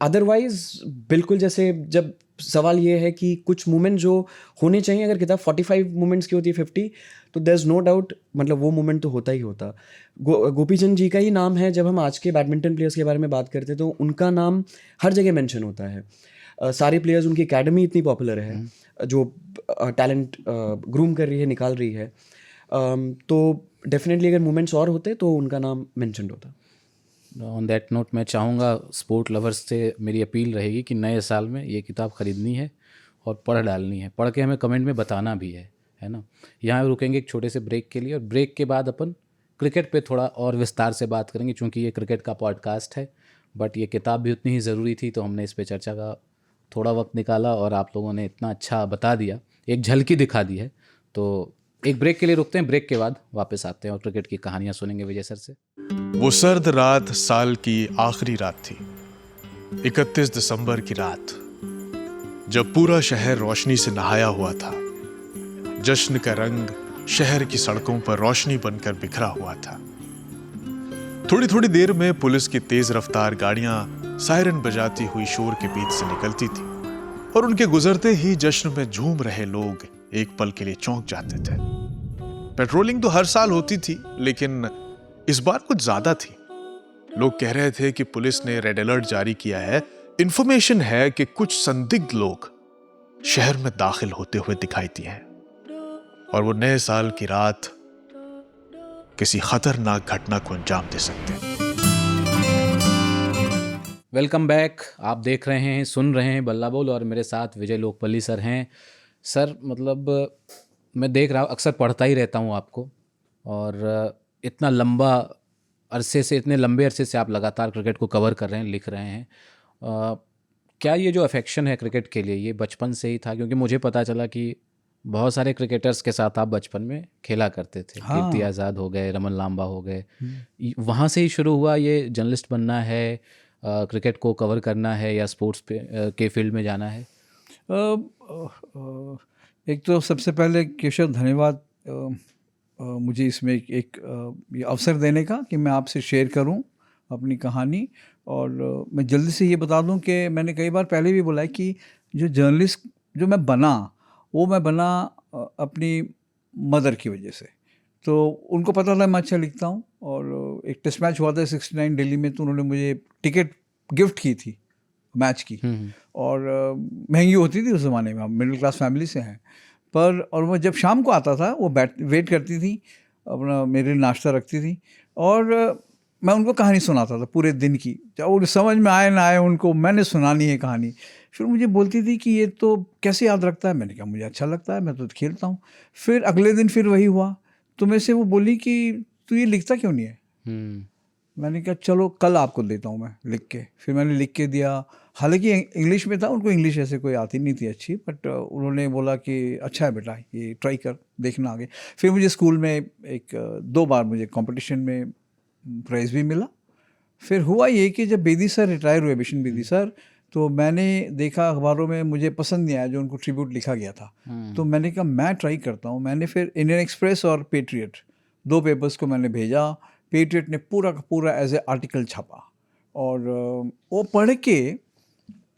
अदरवाइज बिल्कुल, जैसे जब सवाल ये है कि कुछ मोमेंट जो होने चाहिए, अगर किताब 45 मोमेंट्स की होती है 50, तो देयर इज़ नो डाउट, मतलब वो मोमेंट तो होता ही होता। गोपीचंद जी का ही नाम है, जब हम आज के बैडमिंटन प्लेयर्स के बारे में बात करते हैं तो उनका नाम हर जगह मेंशन होता है। सारे प्लेयर्स, उनकी एकेडमी इतनी पॉपुलर है जो टैलेंट ग्रूम कर रही है, निकाल रही है, तो डेफिनेटली अगर मोमेंट्स और होते तो उनका नाम मेंशन्ड होता। ऑन दैट नोट मैं चाहूँगा, स्पोर्ट लवर्स से मेरी अपील रहेगी कि नए साल में ये किताब ख़रीदनी है और पढ़ डालनी है, पढ़ के हमें कमेंट में बताना भी है ना। यहाँ रुकेंगे एक छोटे से ब्रेक के लिए, और ब्रेक के बाद अपन क्रिकेट पे थोड़ा और विस्तार से बात करेंगे, क्योंकि ये क्रिकेट का पॉडकास्ट है, बट ये किताब भी उतनी ही ज़रूरी थी, तो हमने इस पर चर्चा का थोड़ा वक्त निकाला, और आप लोगों ने इतना अच्छा बता दिया, एक झलकी दिखा दी है। तो एक ब्रेक के लिए रुकते हैं, ब्रेक के बाद वापस आते हैं और क्रिकेट की कहानियाँ सुनेंगे विजय सर से। वो सर्द रात साल की आखिरी रात थी, 31 दिसंबर की रात, जब पूरा शहर रोशनी से नहाया हुआ था। जश्न का रंग शहर की सड़कों पर रोशनी बनकर बिखरा हुआ था। थोड़ी थोड़ी देर में पुलिस की तेज रफ्तार गाड़ियां सायरन बजाती हुई शोर के बीच से निकलती थी, और उनके गुजरते ही जश्न में झूम रहे लोग एक पल के लिए चौंक जाते थे। पेट्रोलिंग तो हर साल होती थी, लेकिन इस बार कुछ ज्यादा थी। लोग कह रहे थे कि पुलिस ने रेड अलर्ट जारी किया है, इंफॉर्मेशन है कि कुछ संदिग्ध लोग शहर में दाखिल होते हुए दिखाई दिए हैं। और वो नए साल की रात किसी खतरनाक घटना को अंजाम दे सकते हैं। Welcome back. आप देख रहे हैं, सुन रहे हैं बल्ला बोल, और मेरे साथ विजय लोकपल्ली सर हैं। सर मतलब मैं देख रहा हूँ, अक्सर पढ़ता ही रहता हूँ आपको, और इतना लंबा अरसे से, इतने लंबे अरसे से आप लगातार क्रिकेट को कवर कर रहे हैं, लिख रहे हैं। क्या ये जो अफेक्शन है क्रिकेट के लिए, ये बचपन से ही था? क्योंकि मुझे पता चला कि बहुत सारे क्रिकेटर्स के साथ आप बचपन में खेला करते थे। हाँ। कीर्ति आज़ाद हो गए, रमन लांबा हो गए। वहाँ से ही शुरू हुआ ये जर्नलिस्ट बनना है, क्रिकेट को कवर करना है, या स्पोर्ट्स पे के फील्ड में जाना है? एक तो सबसे पहले केशव धन्यवाद मुझे इसमें एक ये अवसर देने का कि मैं आपसे शेयर करूं अपनी कहानी। और मैं जल्दी से ये बता दूं कि मैंने कई बार पहले भी बोला है कि जो जर्नलिस्ट जो मैं बना, वो मैं बना अपनी मदर की वजह से। तो उनको पता था मैं अच्छा लिखता हूँ, और एक टेस्ट मैच हुआ था 69 दिल्ली में, तो उन्होंने मुझे टिकट गिफ्ट की थी मैच की, और महंगी होती थी उस ज़माने में, हम मिडिल क्लास फैमिली से हैं। पर और वो जब शाम को आता था, वो वेट करती थी, अपना मेरे लिए नाश्ता रखती थी, और मैं उनको कहानी सुनाता था पूरे दिन की, चाहे वो समझ में आए ना आए, उनको मैंने सुनानी है कहानी। फिर मुझे बोलती थी कि ये तो कैसे याद रखता है? मैंने कहा मुझे अच्छा लगता है, मैं तो खेलता हूँ। फिर अगले दिन फिर वही हुआ, तो मेरे से वो बोली कि तू ये लिखता क्यों नहीं है? मैंने कहा चलो कल आपको देता हूँ मैं लिख के। फिर मैंने लिख के दिया, हालांकि इंग्लिश में था, उनको इंग्लिश ऐसे कोई आती नहीं थी अच्छी, बट उन्होंने बोला कि अच्छा है बेटा, ये ट्राई कर, देखना आगे। फिर मुझे स्कूल में 2 बार मुझे कंपटीशन में प्राइज़ भी मिला। फिर हुआ ये कि जब बेदी सर रिटायर हुए, बिशन बेदी सर, तो मैंने देखा अखबारों में, मुझे पसंद नहीं आया जो उनको ट्रिब्यूट लिखा गया था। तो मैंने कहा मैं ट्राई करता हूँ। मैंने फिर इंडियन एक्सप्रेस और पेट्रियट 2 पेपर्स को मैंने भेजा। पेट्रियट ने पूरा का पूरा एज ए आर्टिकल छापा, और वो पढ़ के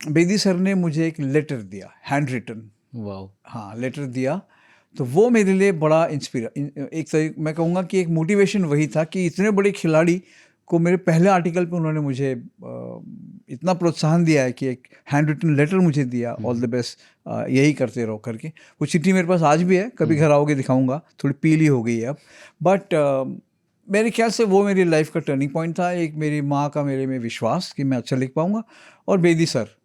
बेदी सर ने मुझे एक लेटर दिया, हैंड रिटन। वाह। हाँ, लेटर दिया। तो वो मेरे लिए बड़ा एक मैं कहूँगा कि एक मोटिवेशन वही था कि इतने बड़े खिलाड़ी को मेरे पहले आर्टिकल पे उन्होंने मुझे इतना प्रोत्साहन दिया है कि एक हैंड रिटन लेटर मुझे दिया, ऑल द बेस्ट, यही करते रहो करके। वो चिट्ठी मेरे पास आज भी है, कभी घर आओगे दिखाऊंगा, थोड़ी पीली हो गई है अब। बट मेरे ख्याल से वो मेरी लाइफ का टर्निंग पॉइंट था। एक मेरी माँ का मेरे में विश्वास कि मैं अच्छा लिख पाऊँगा, और बेदी सर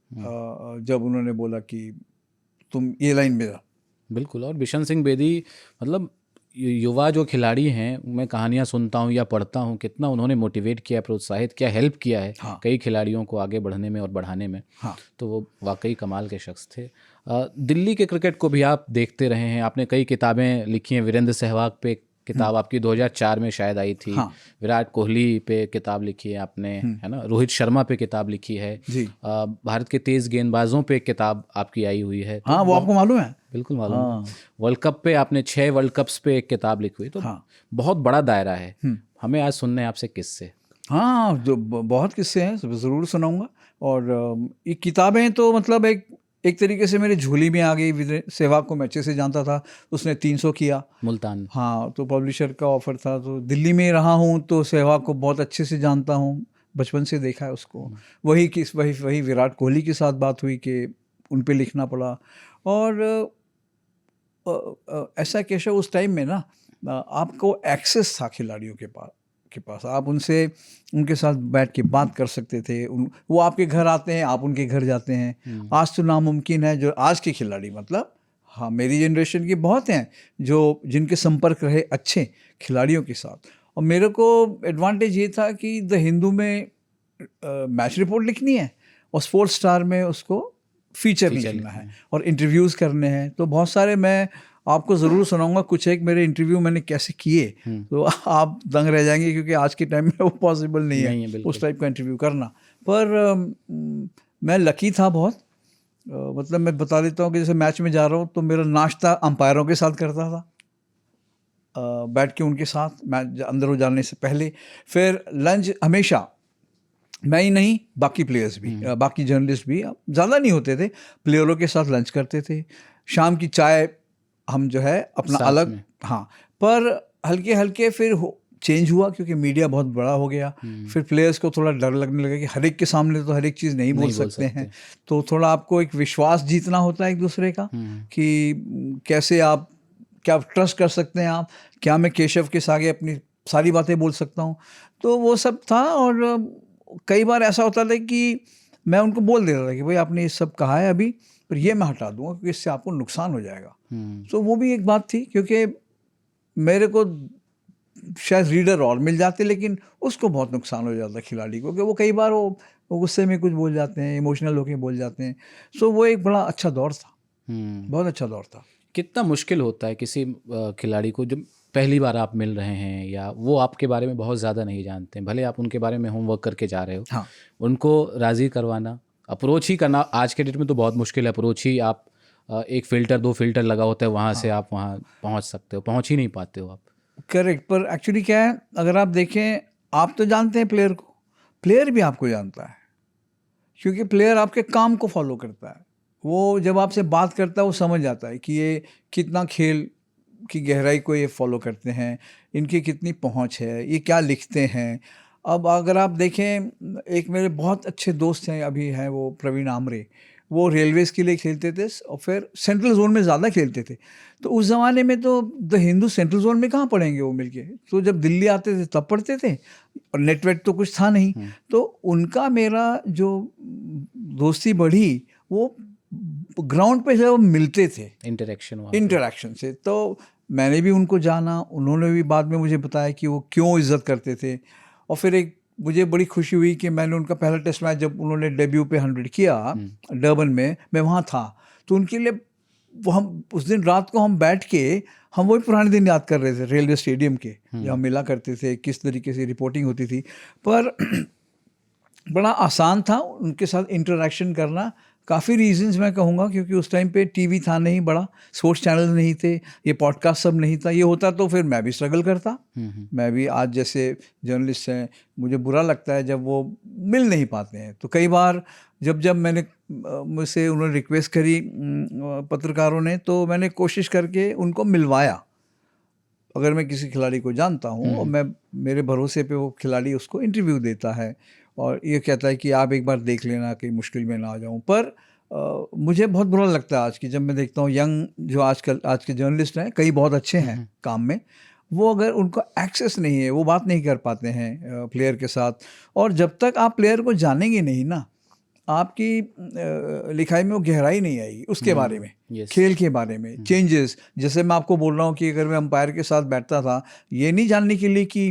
जब उन्होंने बोला कि तुम ये लाइन में जा। बिल्कुल। और बिशन सिंह बेदी, मतलब युवा जो खिलाड़ी हैं, मैं कहानियाँ सुनता हूँ या पढ़ता हूँ, कितना उन्होंने मोटिवेट किया, प्रोत्साहित किया, हेल्प किया है कई खिलाड़ियों को आगे बढ़ने में और बढ़ाने में। तो वो वाकई कमाल के शख्स थे। दिल्ली के क्रिकेट को भी आप देखते रहे हैं, आपने कई किताबें लिखी हैं। वीरेंद्र सहवाग पे किताब आपकी 2004 में शायद आई थी। विराट कोहली पे किताब लिखी है आपने, है ना। रोहित शर्मा पे किताब लिखी है जी। भारत के तेज गेंदबाजों पे किताब आपकी आई हुई है। हाँ, वो आपको मालूम है? बिल्कुल मालूम है। वर्ल्ड कप पे आपने 6 वर्ल्ड कप्स पे एक किताब लिखी हुई, तो बहुत बड़ा दायरा है। हमें आज सुनने हैं आपसे किस्से। हाँ, जो बहुत किस्से हैं, ज़रूर सुनाऊंगा। और ये किताबें तो मतलब एक तरीके से मेरे झोली में आ गई। सहवाग को मैं अच्छे से जानता था, उसने 300 किया मुल्तान। हाँ, तो पब्लिशर का ऑफ़र था, तो दिल्ली में रहा हूँ, तो सहवाग को बहुत अच्छे से जानता हूँ, बचपन से देखा है उसको। वही विराट कोहली के साथ बात हुई कि उन पे लिखना पड़ा। और ऐसा केशव उस टाइम में ना, आपको एक्सेस था खिलाड़ियों के पास, आप उनके साथ बैठ के बात कर सकते थे। वो आपके घर आते हैं, आप उनके घर जाते हैं। आज तो नामुमकिन है। जो आज के खिलाड़ी, मतलब हाँ, मेरी जनरेशन के बहुत हैं जिनके संपर्क रहे अच्छे खिलाड़ियों के साथ। और मेरे को एडवांटेज ये था कि द हिंदू में मैच रिपोर्ट लिखनी है, और स्पोर्ट्स स्टार में उसको फीचर लिखना है, और इंटरव्यूज़ करने हैं। तो बहुत सारे मैं आपको ज़रूर सुनाऊंगा। कुछ एक मेरे इंटरव्यू मैंने कैसे किए, तो आप दंग रह जाएंगे, क्योंकि आज के टाइम में वो पॉसिबल नहीं है उस टाइप का इंटरव्यू करना। पर मैं लकी था बहुत। मतलब मैं बता देता हूँ कि जैसे मैच में जा रहा हूँ, तो मेरा नाश्ता अंपायरों के साथ करता था, बैठ के उनके साथ मैच अंदर जाने से पहले। फिर लंच हमेशा मैं ही नहीं, बाकी प्लेयर्स भी, बाकी जर्नलिस्ट भी, ज़्यादा नहीं होते थे, प्लेयरों के साथ लंच करते थे। शाम की चाय हम जो है अपना अलग, हाँ, पर हल्के हल्के फिर चेंज हुआ, क्योंकि मीडिया बहुत बड़ा हो गया। फिर प्लेयर्स को थोड़ा डर लगने लगा कि हर एक के सामने तो हर एक चीज़ नहीं बोल सकते हैं। तो थोड़ा आपको एक विश्वास जीतना होता है एक दूसरे का, कि कैसे आप क्या ट्रस्ट कर सकते हैं आप, क्या मैं केशव के आगे अपनी सारी बातें बोल सकता हूँ। तो वो सब था, और कई बार ऐसा होता था कि मैं उनको बोल देता था कि भाई आपने ये सब कहा है अभी, पर ये मैं हटा दूंगा क्योंकि इससे आपको नुकसान हो जाएगा। तो वो भी एक बात थी, क्योंकि मेरे को शायद रीडर और मिल जाते, लेकिन उसको बहुत नुकसान हो जाता खिलाड़ी को, क्योंकि वो कई बार वो गुस्से में कुछ बोल जाते हैं, इमोशनल होकर बोल जाते हैं। सो वो एक बड़ा अच्छा दौर था, बहुत अच्छा दौर था। कितना मुश्किल होता है किसी खिलाड़ी को, जब पहली बार आप मिल रहे हैं या वो आपके बारे में बहुत ज़्यादा नहीं जानते हैं, भले आप उनके बारे में होमवर्क करके जा रहे हो, हाँ, उनको राज़ी करवाना, अप्रोच ही करना आज के डेट में तो बहुत मुश्किल है। अप्रोच ही आप एक फ़िल्टर 2 फ़िल्टर लगा होता है, वहाँ से आप वहाँ पहुँच सकते हो, पहुँच ही नहीं पाते हो आप। करेक्ट। पर एक्चुअली क्या है, अगर आप देखें, आप तो जानते हैं प्लेयर को, प्लेयर भी आपको जानता है, क्योंकि प्लेयर आपके काम को फॉलो करता है। वो जब आपसे बात करता है वो समझ जाता है कि ये कितना खेल की गहराई को ये फॉलो करते हैं, इनकी कितनी पहुंच है, ये क्या लिखते हैं। अब अगर आप देखें, एक मेरे बहुत अच्छे दोस्त हैं, अभी हैं वो प्रवीण आमरे, वो रेलवेज़ के लिए खेलते थे और फिर सेंट्रल जोन में ज़्यादा खेलते थे। तो उस ज़माने में तो द हिंदू सेंट्रल जोन में कहाँ पढ़ेंगे वो मिलके, तो जब दिल्ली आते थे तब पढ़ते थे, और नेटवर्क तो कुछ था नहीं। तो उनका मेरा जो दोस्ती बढ़ी वो ग्राउंड पे जब मिलते थे, इंटरेक्शन से। तो मैंने भी उनको जाना, उन्होंने भी बाद में मुझे बताया कि वो क्यों इज्जत करते थे। और फिर एक मुझे बड़ी खुशी हुई कि मैंने उनका पहला टेस्ट मैच जब उन्होंने डेब्यू पे 100 किया डर्बन में, मैं वहाँ था। तो उनके लिए वो हम उस दिन रात को हम बैठ के हम वही पुराने दिन याद कर रहे थे, रेलवे स्टेडियम के, जहाँ मिला करते थे, किस तरीके से रिपोर्टिंग होती थी। पर बड़ा आसान था उनके साथ इंटरेक्शन करना। काफ़ी रीजंस मैं कहूँगा, क्योंकि उस टाइम पे टीवी था नहीं बड़ा, स्पोर्ट्स चैनल नहीं थे, ये पॉडकास्ट सब नहीं था। ये होता तो फिर मैं भी स्ट्रगल करता। मैं भी आज जैसे जर्नलिस्ट हैं, मुझे बुरा लगता है जब वो मिल नहीं पाते हैं। तो कई बार जब मैंने मुझसे उन्होंने रिक्वेस्ट करी पत्रकारों ने, तो मैंने कोशिश करके उनको मिलवाया। अगर मैं किसी खिलाड़ी को जानता हूँ और मैं मेरे भरोसे पे वो खिलाड़ी उसको इंटरव्यू देता है और ये कहता है कि आप एक बार देख लेना कि मुश्किल में ना आ जाऊँ। पर मुझे बहुत बुरा लगता है आज की, जब मैं देखता हूँ यंग जो आज के जर्नलिस्ट हैं, कई बहुत अच्छे हैं काम में, वो अगर उनको एक्सेस नहीं है, वो बात नहीं कर पाते हैं प्लेयर के साथ। और जब तक आप प्लेयर को जानेंगे नहीं ना, आपकी लिखाई में वो गहराई नहीं आएगी उसके बारे में, खेल के बारे में, चेंजेस। जैसे मैं आपको बोल रहा हूँ कि अगर मैं अंपायर के साथ बैठता था, ये नहीं जानने के लिए कि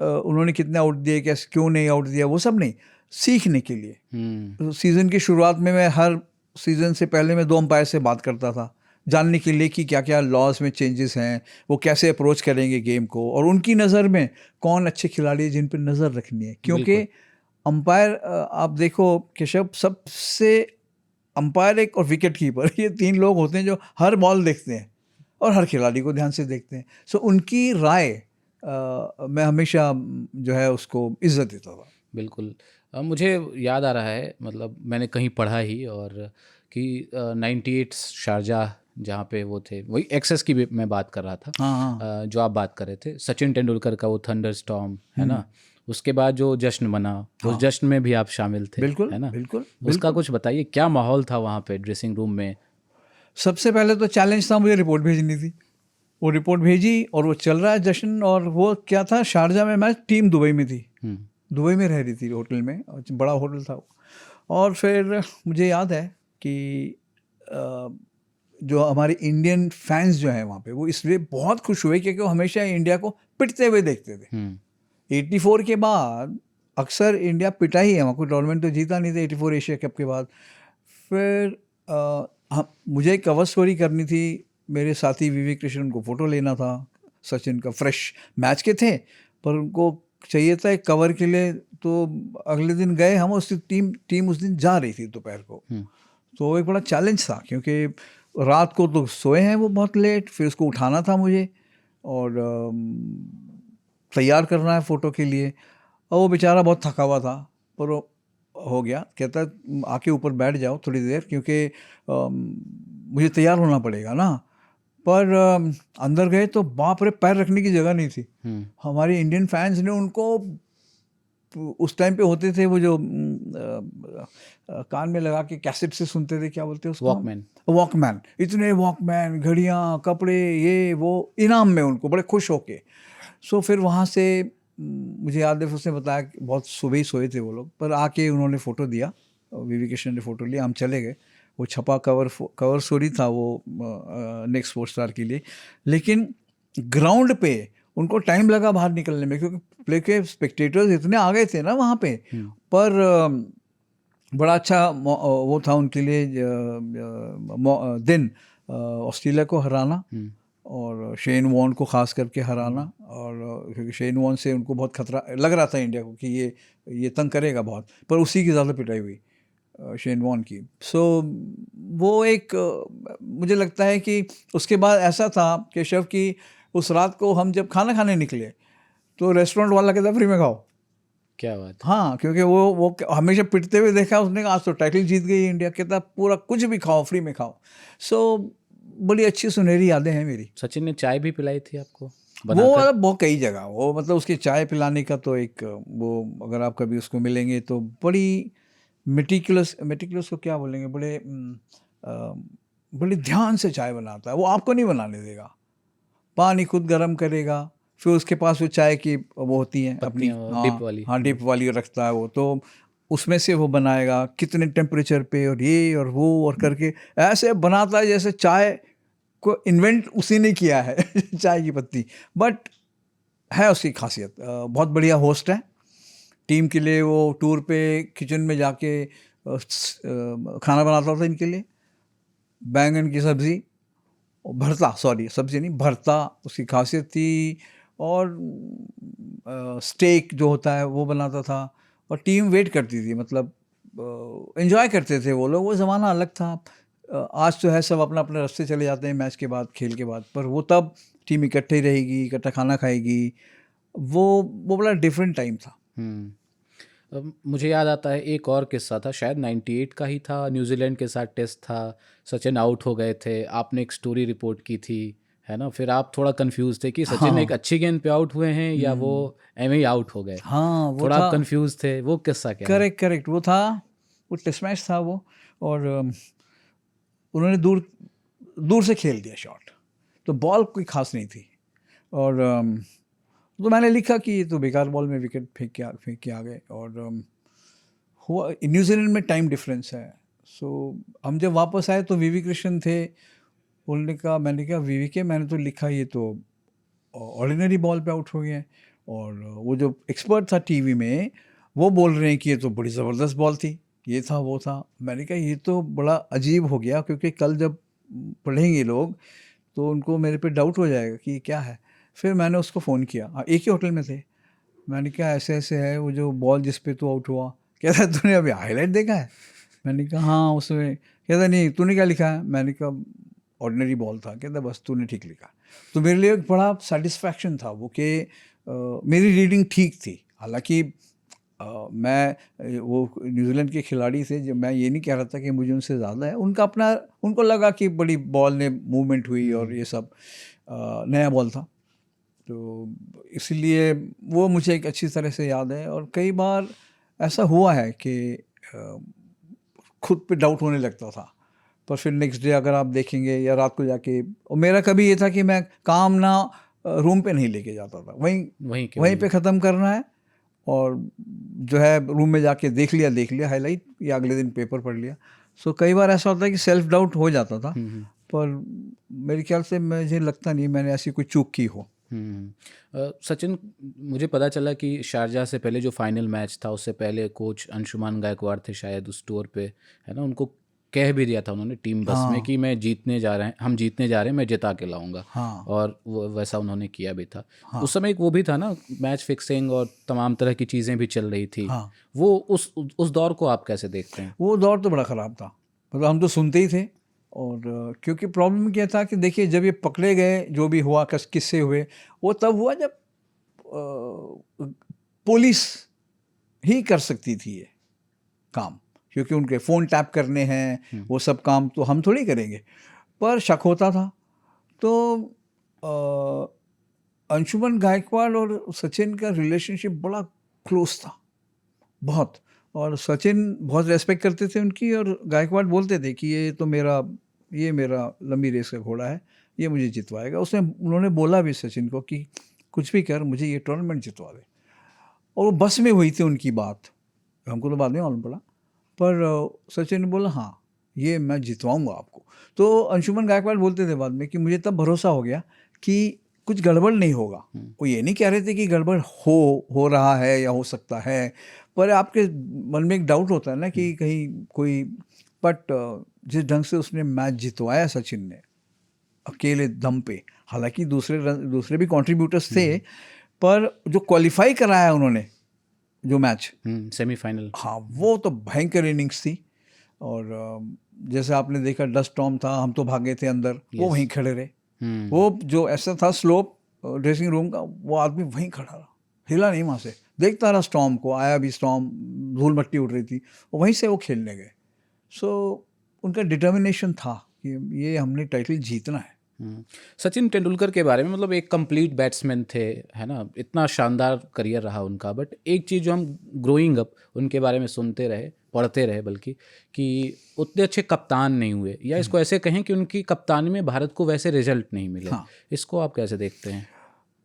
उन्होंने कितने आउट दिए, कैसे, क्यों नहीं आउट दिया, वो सब नहीं, सीखने के लिए। तो सीज़न की शुरुआत में मैं हर सीज़न से पहले मैं 2 अंपायर से बात करता था, जानने के लिए कि क्या क्या लॉज में चेंजेस हैं, वो कैसे अप्रोच करेंगे गेम को, और उनकी नज़र में कौन अच्छे खिलाड़ी हैं जिन पर नज़र रखनी है। क्योंकि अंपायर आप देखो केशव, सबसे अंपायर एक और विकेट कीपर, ये 3 लोग होते हैं जो हर बॉल देखते हैं और हर खिलाड़ी को ध्यान से देखते हैं। सो उनकी राय मैं हमेशा जो है उसको इज्जत देता था। बिल्कुल। मुझे याद आ रहा है, मतलब मैंने कहीं पढ़ा ही, और कि 98 शारजाह जहाँ पे वो थे, वही एक्सेस की भी मैं बात कर रहा था। हाँ। जो आप बात कर रहे थे, सचिन तेंदुलकर का वो थंडर स्टॉर्म है ना, उसके बाद जो जश्न मना, उस जश्न में भी आप शामिल थे, बिल्कुल, है ना? बिल्कुल। उसका कुछ बताइए, क्या माहौल था वहाँ पे ड्रेसिंग रूम में? सबसे पहले तो चैलेंज था, मुझे रिपोर्ट भेजनी थी। वो रिपोर्ट भेजी और वो चल रहा है जश्न। और वो क्या था, शारजा में मैच, टीम दुबई में थी, दुबई में रह रही थी होटल में, बड़ा होटल था। और फिर मुझे याद है कि जो हमारे इंडियन फैंस जो हैं वहाँ पे, वो इसलिए बहुत खुश हुए क्योंकि वो हमेशा इंडिया को पिटते हुए देखते थे। 84 के बाद अक्सर इंडिया पिटा ही है वहाँ, कोई टूर्नामेंट तो जीता नहीं था 84 एशिया कप के बाद। फिर मुझे कवर स्टोरी करनी थी, मेरे साथी विवेक कृष्ण को फ़ोटो लेना था, सचिन का फ्रेश मैच के थे, पर उनको चाहिए था एक कवर के लिए। तो अगले दिन गए हम, उस टीम उस दिन जा रही थी दोपहर को। तो एक बड़ा चैलेंज था क्योंकि रात को तो सोए हैं वो बहुत लेट, फिर उसको उठाना था मुझे और तैयार करना है फ़ोटो के लिए। और वो बेचारा बहुत थका हुआ था, पर वो हो गया। कहता आके ऊपर बैठ जाओ थोड़ी देर, क्योंकि मुझे तैयार होना पड़ेगा ना। पर अंदर गए तो बाप रे, पैर रखने की जगह नहीं थी। हमारे इंडियन फैंस ने उनको उस टाइम पे होते थे वो जो कान में लगा के कैसेट से सुनते थे, क्या बोलते हैं उसको? वॉकमैन। इतने वॉकमैन, घड़ियाँ, कपड़े, ये वो इनाम में उनको, बड़े खुश होके। सो फिर वहाँ से मुझे याद है उसने बताया कि बहुत सुबह ही सोए थे वो लोग, पर आके उन्होंने फ़ोटो दिया, वीवी कृष्णन ने फ़ोटो लिया, हम चले गए। वो छपा कवर स्टोरी था वो नेक्स्ट स्पोर्ट्स स्टार के लिए। लेकिन ग्राउंड पे उनको टाइम लगा बाहर निकलने में, क्योंकि प्ले के स्पेक्टेटर्स इतने आ गए थे ना वहाँ पे। पर बड़ा अच्छा वो था उनके लिए दिन, ऑस्ट्रेलिया को हराना और शेन वॉर्न को ख़ास करके हराना। और क्योंकि शेन वॉर्न से उनको बहुत खतरा लग रहा था इंडिया को कि ये तंग करेगा बहुत, पर उसी की ज़्यादा पिटाई हुई शेन वॉर्न की। सो वो एक मुझे लगता है कि उसके बाद ऐसा था केशव कि उस रात को हम जब खाना खाने निकले तो रेस्टोरेंट वाला कहता फ्री में खाओ। क्या बात? हाँ, क्योंकि वो हमेशा पिटते हुए देखा उसने, आज तो टाइटल जीत गई इंडिया, कहता पूरा कुछ भी खाओ, फ्री में खाओ। सो बड़ी अच्छी सुनहरी यादें हैं मेरी। सचिन ने चाय भी पिलाई थी आपको? वो कई जगह, वो मतलब उसकी चाय पिलाने का तो एक वो, अगर आप कभी उसको मिलेंगे तो बड़ी मेटिकुलस को क्या बोलेंगे, बड़े ध्यान से चाय बनाता है। वो आपको नहीं बनाने देगा, पानी खुद गर्म करेगा, फिर उसके पास वो चाय की वो होती है अपनी डिप वाली। हाँ, डिप वाली रखता है वो, तो उसमें से वो बनाएगा कितने टेम्परेचर पे और ये और वो और करके ऐसे बनाता है जैसे चाय को इन्वेंट उसी ने किया है चाय की पत्ती। बट है उसकी खासियत, बहुत बढ़िया होस्ट है। टीम के लिए वो टूर पे किचन में जाके खाना बनाता था इनके लिए, बैंगन की सब्ज़ी भरता, सॉरी सब्ज़ी नहीं भरता उसकी खासियत थी। और स्टेक जो होता है वो बनाता था, और टीम वेट करती थी, मतलब एंजॉय करते थे वो लोग। वो ज़माना अलग था। आज तो है सब अपना अपने रास्ते चले जाते हैं मैच के बाद, खेल के बाद, पर वो तब टीम इकट्ठे रहेगी, इकट्ठा खाना खाएगी, वो बड़ा डिफरेंट टाइम था। अब मुझे याद आता है एक और किस्सा था, शायद 98 का ही था, न्यूजीलैंड के साथ टेस्ट था, सचिन आउट हो गए थे, आपने एक स्टोरी रिपोर्ट की थी, है ना? फिर आप थोड़ा कंफ्यूज थे कि सचिन एक अच्छी गेंद पे आउट हुए हैं या वो एवं ही आउट हो गए। हाँ, वो थोड़ा था, आप कंफ्यूज थे, वो किस्सा क्या है? करेक्ट वो था, वो टेस्ट मैच था वो, और उन्होंने दूर से खेल दिया शॉट, तो बॉल कोई खास नहीं थी, और तो मैंने लिखा कि ये तो बेकार बॉल में विकेट फेंक के आ गए। और हुआ, न्यूजीलैंड में टाइम डिफरेंस है। सो हम जब वापस आए तो वीवी कृष्णन थे, मैंने कहा वीवी के, मैंने तो लिखा ये तो ऑर्डिनरी बॉल पे आउट हो गए हैं, और वो जो एक्सपर्ट था टीवी में वो बोल रहे हैं कि ये तो बड़ी ज़बरदस्त बॉल थी, ये था वो था। मैंने कहा ये तो बड़ा अजीब हो गया, क्योंकि कल जब पढ़ेंगे लोग तो उनको मेरे पे डाउट हो जाएगा कि क्या है। फिर मैंने उसको फ़ोन किया, एक ही होटल में थे, मैंने कहा ऐसे ऐसे है वो जो बॉल जिस पे तू आउट हुआ, कहता है तूने अभी हाईलाइट देखा है? मैंने कहा हाँ उसमें, कहता नहीं तूने क्या लिखा है? मैंने कहा ऑर्डिनरी बॉल था। कहता बस तूने ठीक लिखा। तो मेरे लिए एक बड़ा सेटिस्फैक्शन था वो कि मेरी रीडिंग ठीक थी। हालांकि मैं वो न्यूजीलैंड के खिलाड़ी थे, जब मैं ये नहीं कह रहा था कि मुझे उनसे ज़्यादा है, उनको लगा कि बड़ी बॉल ने मूवमेंट हुई और ये सब नया बॉल था, तो इसलिए वो मुझे एक अच्छी तरह से याद है। और कई बार ऐसा हुआ है कि खुद पे डाउट होने लगता था, पर फिर नेक्स्ट डे अगर आप देखेंगे या रात को जाके, और मेरा कभी ये था कि मैं काम ना रूम पे नहीं लेके जाता था, वहीं पे ख़त्म करना है, और जो है रूम में जाके देख लिया हाईलाइट, या अगले दिन पेपर पढ़ लिया। सो कई बार ऐसा होता है कि सेल्फ डाउट हो जाता था, पर मेरे ख्याल से मुझे लगता नहीं मैंने ऐसी कोई चूक की हो। सचिन, मुझे पता चला कि शारजाह से पहले जो फाइनल मैच था उससे पहले कोच अंशुमान गायकवाड़ थे शायद उस टूर पे, है ना? उनको कह भी दिया था उन्होंने टीम बस में कि हम जीतने जा रहे हैं, मैं जिता के लाऊंगा। और वो वैसा उन्होंने किया भी था। उस समय एक वो भी था ना, मैच फिक्सिंग और तमाम तरह की चीज़ें भी चल रही थी। वो उस दौर को आप कैसे देखते हैं? वो दौर तो बड़ा ख़राब था, मतलब हम तो सुनते ही थे। और क्योंकि प्रॉब्लम क्या था कि देखिए जब ये पकड़े गए, जो भी हुआ किससे हुए, वो तब हुआ जब पुलिस ही कर सकती थी ये काम, क्योंकि उनके फ़ोन टैप करने हैं, वो सब काम तो हम थोड़ी करेंगे। पर शक होता था। तो अंशुमन गायकवाड़ और सचिन का रिलेशनशिप बड़ा क्लोज था, बहुत। और सचिन बहुत रेस्पेक्ट करते थे उनकी, और गायकवाड़ बोलते थे कि ये मेरा लंबी रेस का घोड़ा है, ये मुझे जितवाएगा। उन्होंने बोला भी सचिन को कि कुछ भी कर, मुझे ये टूर्नामेंट जितवा दे। और वो बस में हुई थी उनकी बात, हमको तो बाद में मालूम पड़ा, पर सचिन ने बोला हाँ ये मैं जितवाऊंगा आपको। तो अंशुमन गायकवाड़ बोलते थे बाद में कि मुझे तब भरोसा हो गया कि कुछ गड़बड़ नहीं होगा। वो ये नहीं कह रहे थे कि गड़बड़ हो रहा है या हो सकता है, पर आपके मन में एक डाउट होता है ना कि कहीं कोई, बट जिस ढंग से उसने मैच जितवाया सचिन ने अकेले दम पे, हालांकि दूसरे भी कंट्रीब्यूटर्स थे, पर जो क्वालिफाई कराया उन्होंने जो मैच सेमीफाइनल, हाँ वो तो भयंकर इनिंग्स थी। और जैसे आपने देखा डस्ट स्टॉर्म था, हम तो भागे थे अंदर, वो वहीं खड़े रहे। वो जो ऐसा था स्लोप ड्रेसिंग रूम का, वो आदमी वहीं खड़ा रहा, हिला नहीं वहाँ से, देखता रहा स्टॉर्म को। आया भी स्टॉर्म, धूल मट्टी उड़ रही थी, वहीं से वो खेलने गए। सो उनका डिटर्मिनेशन था कि ये हमने टाइटल जीतना है। सचिन तेंदुलकर के बारे में, मतलब एक कंप्लीट बैट्समैन थे, है ना, इतना शानदार करियर रहा उनका, बट एक चीज़ जो हम ग्रोइंग अप उनके बारे में सुनते रहे, पढ़ते रहे, बल्कि कि उतने अच्छे कप्तान नहीं हुए, या इसको ऐसे कहें कि उनकी कप्तानी में भारत को वैसे रिजल्ट नहीं मिले। हाँ। इसको आप कैसे देखते हैं?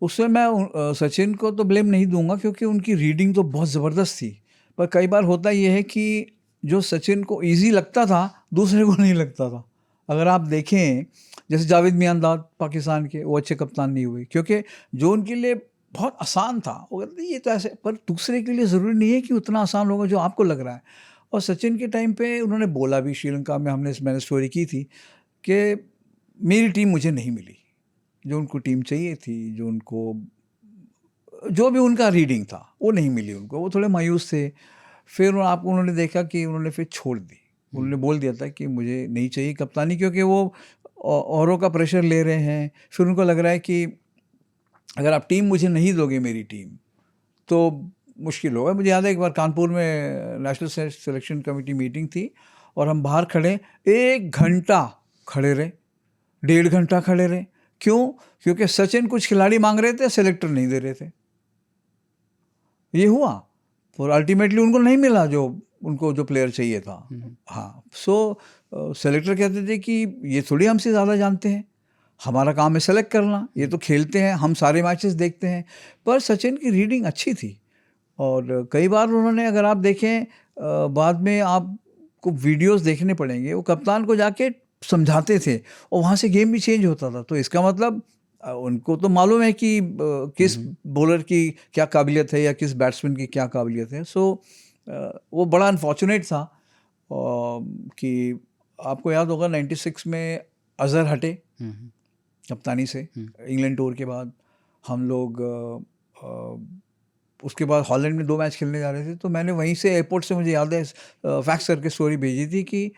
उससे मैं सचिन को तो ब्लेम नहीं दूंगा, क्योंकि उनकी रीडिंग तो बहुत ज़बरदस्त थी। पर कई बार होता ये है कि जो सचिन को इजी लगता था दूसरे को नहीं लगता था। अगर आप देखें जैसे जावेद मियांदाद पाकिस्तान के, वो अच्छे कप्तान नहीं हुए, क्योंकि जो उनके लिए बहुत आसान था वो कहते ये तो ऐसे, पर दूसरे के लिए ज़रूरी नहीं है कि उतना आसान होगा जो आपको लग रहा है। और सचिन के टाइम पे उन्होंने बोला भी, श्रीलंका में मैंने स्टोरी की थी कि मेरी टीम मुझे नहीं मिली, जो उनको टीम चाहिए थी, जो भी उनका रीडिंग था वो नहीं मिली उनको, वो थोड़े मायूस थे। फिर उन्होंने देखा कि उन्होंने फिर छोड़ दी, उन्होंने बोल दिया था कि मुझे नहीं चाहिए कप्तानी, क्योंकि वो औरों का प्रेशर ले रहे हैं। फिर उनको लग रहा है कि अगर आप टीम मुझे नहीं दोगे, मेरी टीम, तो मुश्किल होगा। मुझे याद है एक बार कानपुर में नेशनल सिलेक्शन कमेटी मीटिंग थी, और हम बाहर खड़े 1 घंटा खड़े रहे, 1.5 घंटा खड़े रहे। क्यों? क्योंकि सचिन कुछ खिलाड़ी मांग रहे थे, सेलेक्टर नहीं दे रहे थे। ये हुआ, और अल्टीमेटली उनको नहीं मिला जो प्लेयर चाहिए था। हाँ, सो सेलेक्टर कहते थे कि ये थोड़ी हमसे ज़्यादा जानते हैं, हमारा काम है सेलेक्ट करना, ये तो खेलते हैं, हम सारे मैचेस देखते हैं। पर सचिन की रीडिंग अच्छी थी, और कई बार उन्होंने, अगर आप देखें बाद में आपको वीडियोस देखने पड़ेंगे, वो कप्तान को जाके समझाते थे, और वहाँ से गेम भी चेंज होता था। तो इसका मतलब उनको तो मालूम है कि किस बॉलर की क्या काबिलियत है या किस बैट्समैन की क्या काबिलियत है। सो वो बड़ा अनफॉर्चुनेट था कि आपको याद होगा 96 में अजहर हटे कप्तानी से इंग्लैंड टूर के बाद। हम लोग उसके बाद हॉलैंड में 2 मैच खेलने जा रहे थे, तो मैंने वहीं से एयरपोर्ट से, मुझे याद है, फैक्स करके स्टोरी भेजी थी कि,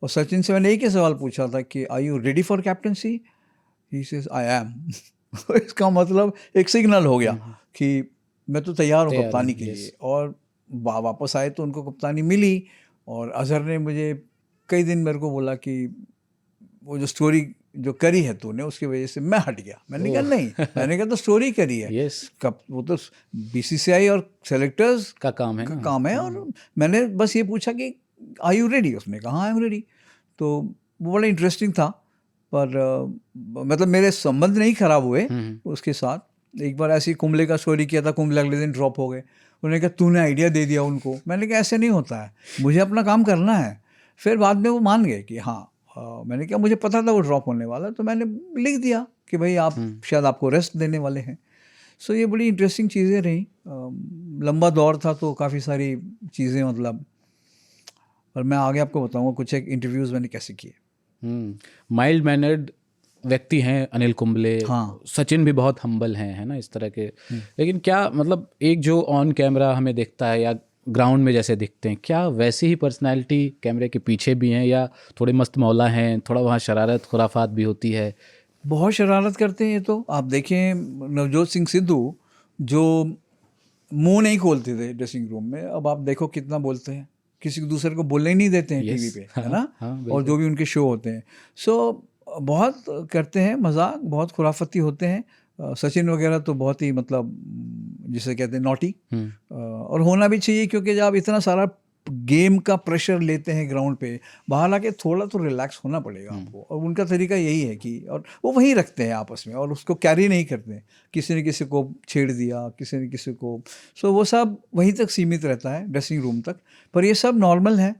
और सचिन से मैंने एक ही सवाल पूछा था कि are you ready for captaincy? He says I am. इसका मतलब एक सिग्नल हो गया कि मैं तो तैयार हूँ कप्तानी के लिए। और वापस आए तो उनको कप्तानी मिली, और अजहर ने मुझे कई दिन मेरे को बोला कि वो जो स्टोरी जो करी है तूने, उसकी वजह से मैं हट गया। मैंने कहा नहीं, मैंने कहा तो स्टोरी करी है। वो तो BCCI और सेलेक्टर्स का काम है और मैंने बस ये पूछा कि आर यू रेडी? उसने कहा आई एम रेडी। तो वो बड़ा इंटरेस्टिंग था, पर मतलब मेरे संबंध नहीं खराब हुए उसके साथ। एक बार ऐसी कुंबले का स्टोरी किया था, कुंबले अगले दिन ड्रॉप हो गए। उन्होंने कहा तूने आइडिया दे दिया उनको। मैंने कहा ऐसे नहीं होता है, मुझे अपना काम करना है। फिर बाद में वो मान गए कि हाँ, मैंने कहा मुझे पता था वो ड्रॉप होने वाला, तो मैंने लिख दिया कि भाई आप शायद आपको रेस्ट देने वाले हैं। सो ये बड़ी इंटरेस्टिंग चीज़ें रही। लंबा दौर था तो काफ़ी सारी चीज़ें, मतलब, और मैं आगे आपको बताऊंगा कुछ एक इंटरव्यूज़ मैंने कैसे किए। माइल्ड मैनर्ड व्यक्ति हैं अनिल कुंबले। हाँ, सचिन भी बहुत हम्बल हैं, है ना, इस तरह के। लेकिन क्या मतलब एक जो ऑन कैमरा हमें दिखता है या ग्राउंड में जैसे दिखते हैं, क्या वैसी ही पर्सनालिटी कैमरे के पीछे भी हैं, या थोड़े मस्त मौला हैं, थोड़ा वहाँ शरारत खुराफात भी होती है? बहुत शरारत करते हैं ये तो। आप देखें नवजोत सिंह सिद्धू जो मुंह नहीं खोलते थे ड्रेसिंग रूम में, अब आप देखो कितना बोलते हैं, किसी दूसरे को बोलने ही नहीं देते हैं टीवी पे, है ना। और जो भी उनके शो होते हैं, सो बहुत करते हैं मजाक, बहुत खुराफती होते हैं। सचिन वगैरह तो बहुत ही, मतलब, जिसे कहते हैं नॉटी, और होना भी चाहिए, क्योंकि जब आप इतना सारा गेम का प्रेशर लेते हैं ग्राउंड पे, बाहर आके थोड़ा तो रिलैक्स होना पड़ेगा आपको। और उनका तरीका यही है कि, और वो वहीं रखते हैं आपस में, और उसको कैरी नहीं करते हैं, किसी ने किसी को छेड़ दिया, किसी ने किसी को, सो वो सब वहीं तक सीमित रहता है, ड्रेसिंग रूम तक। पर ये सब नॉर्मल है।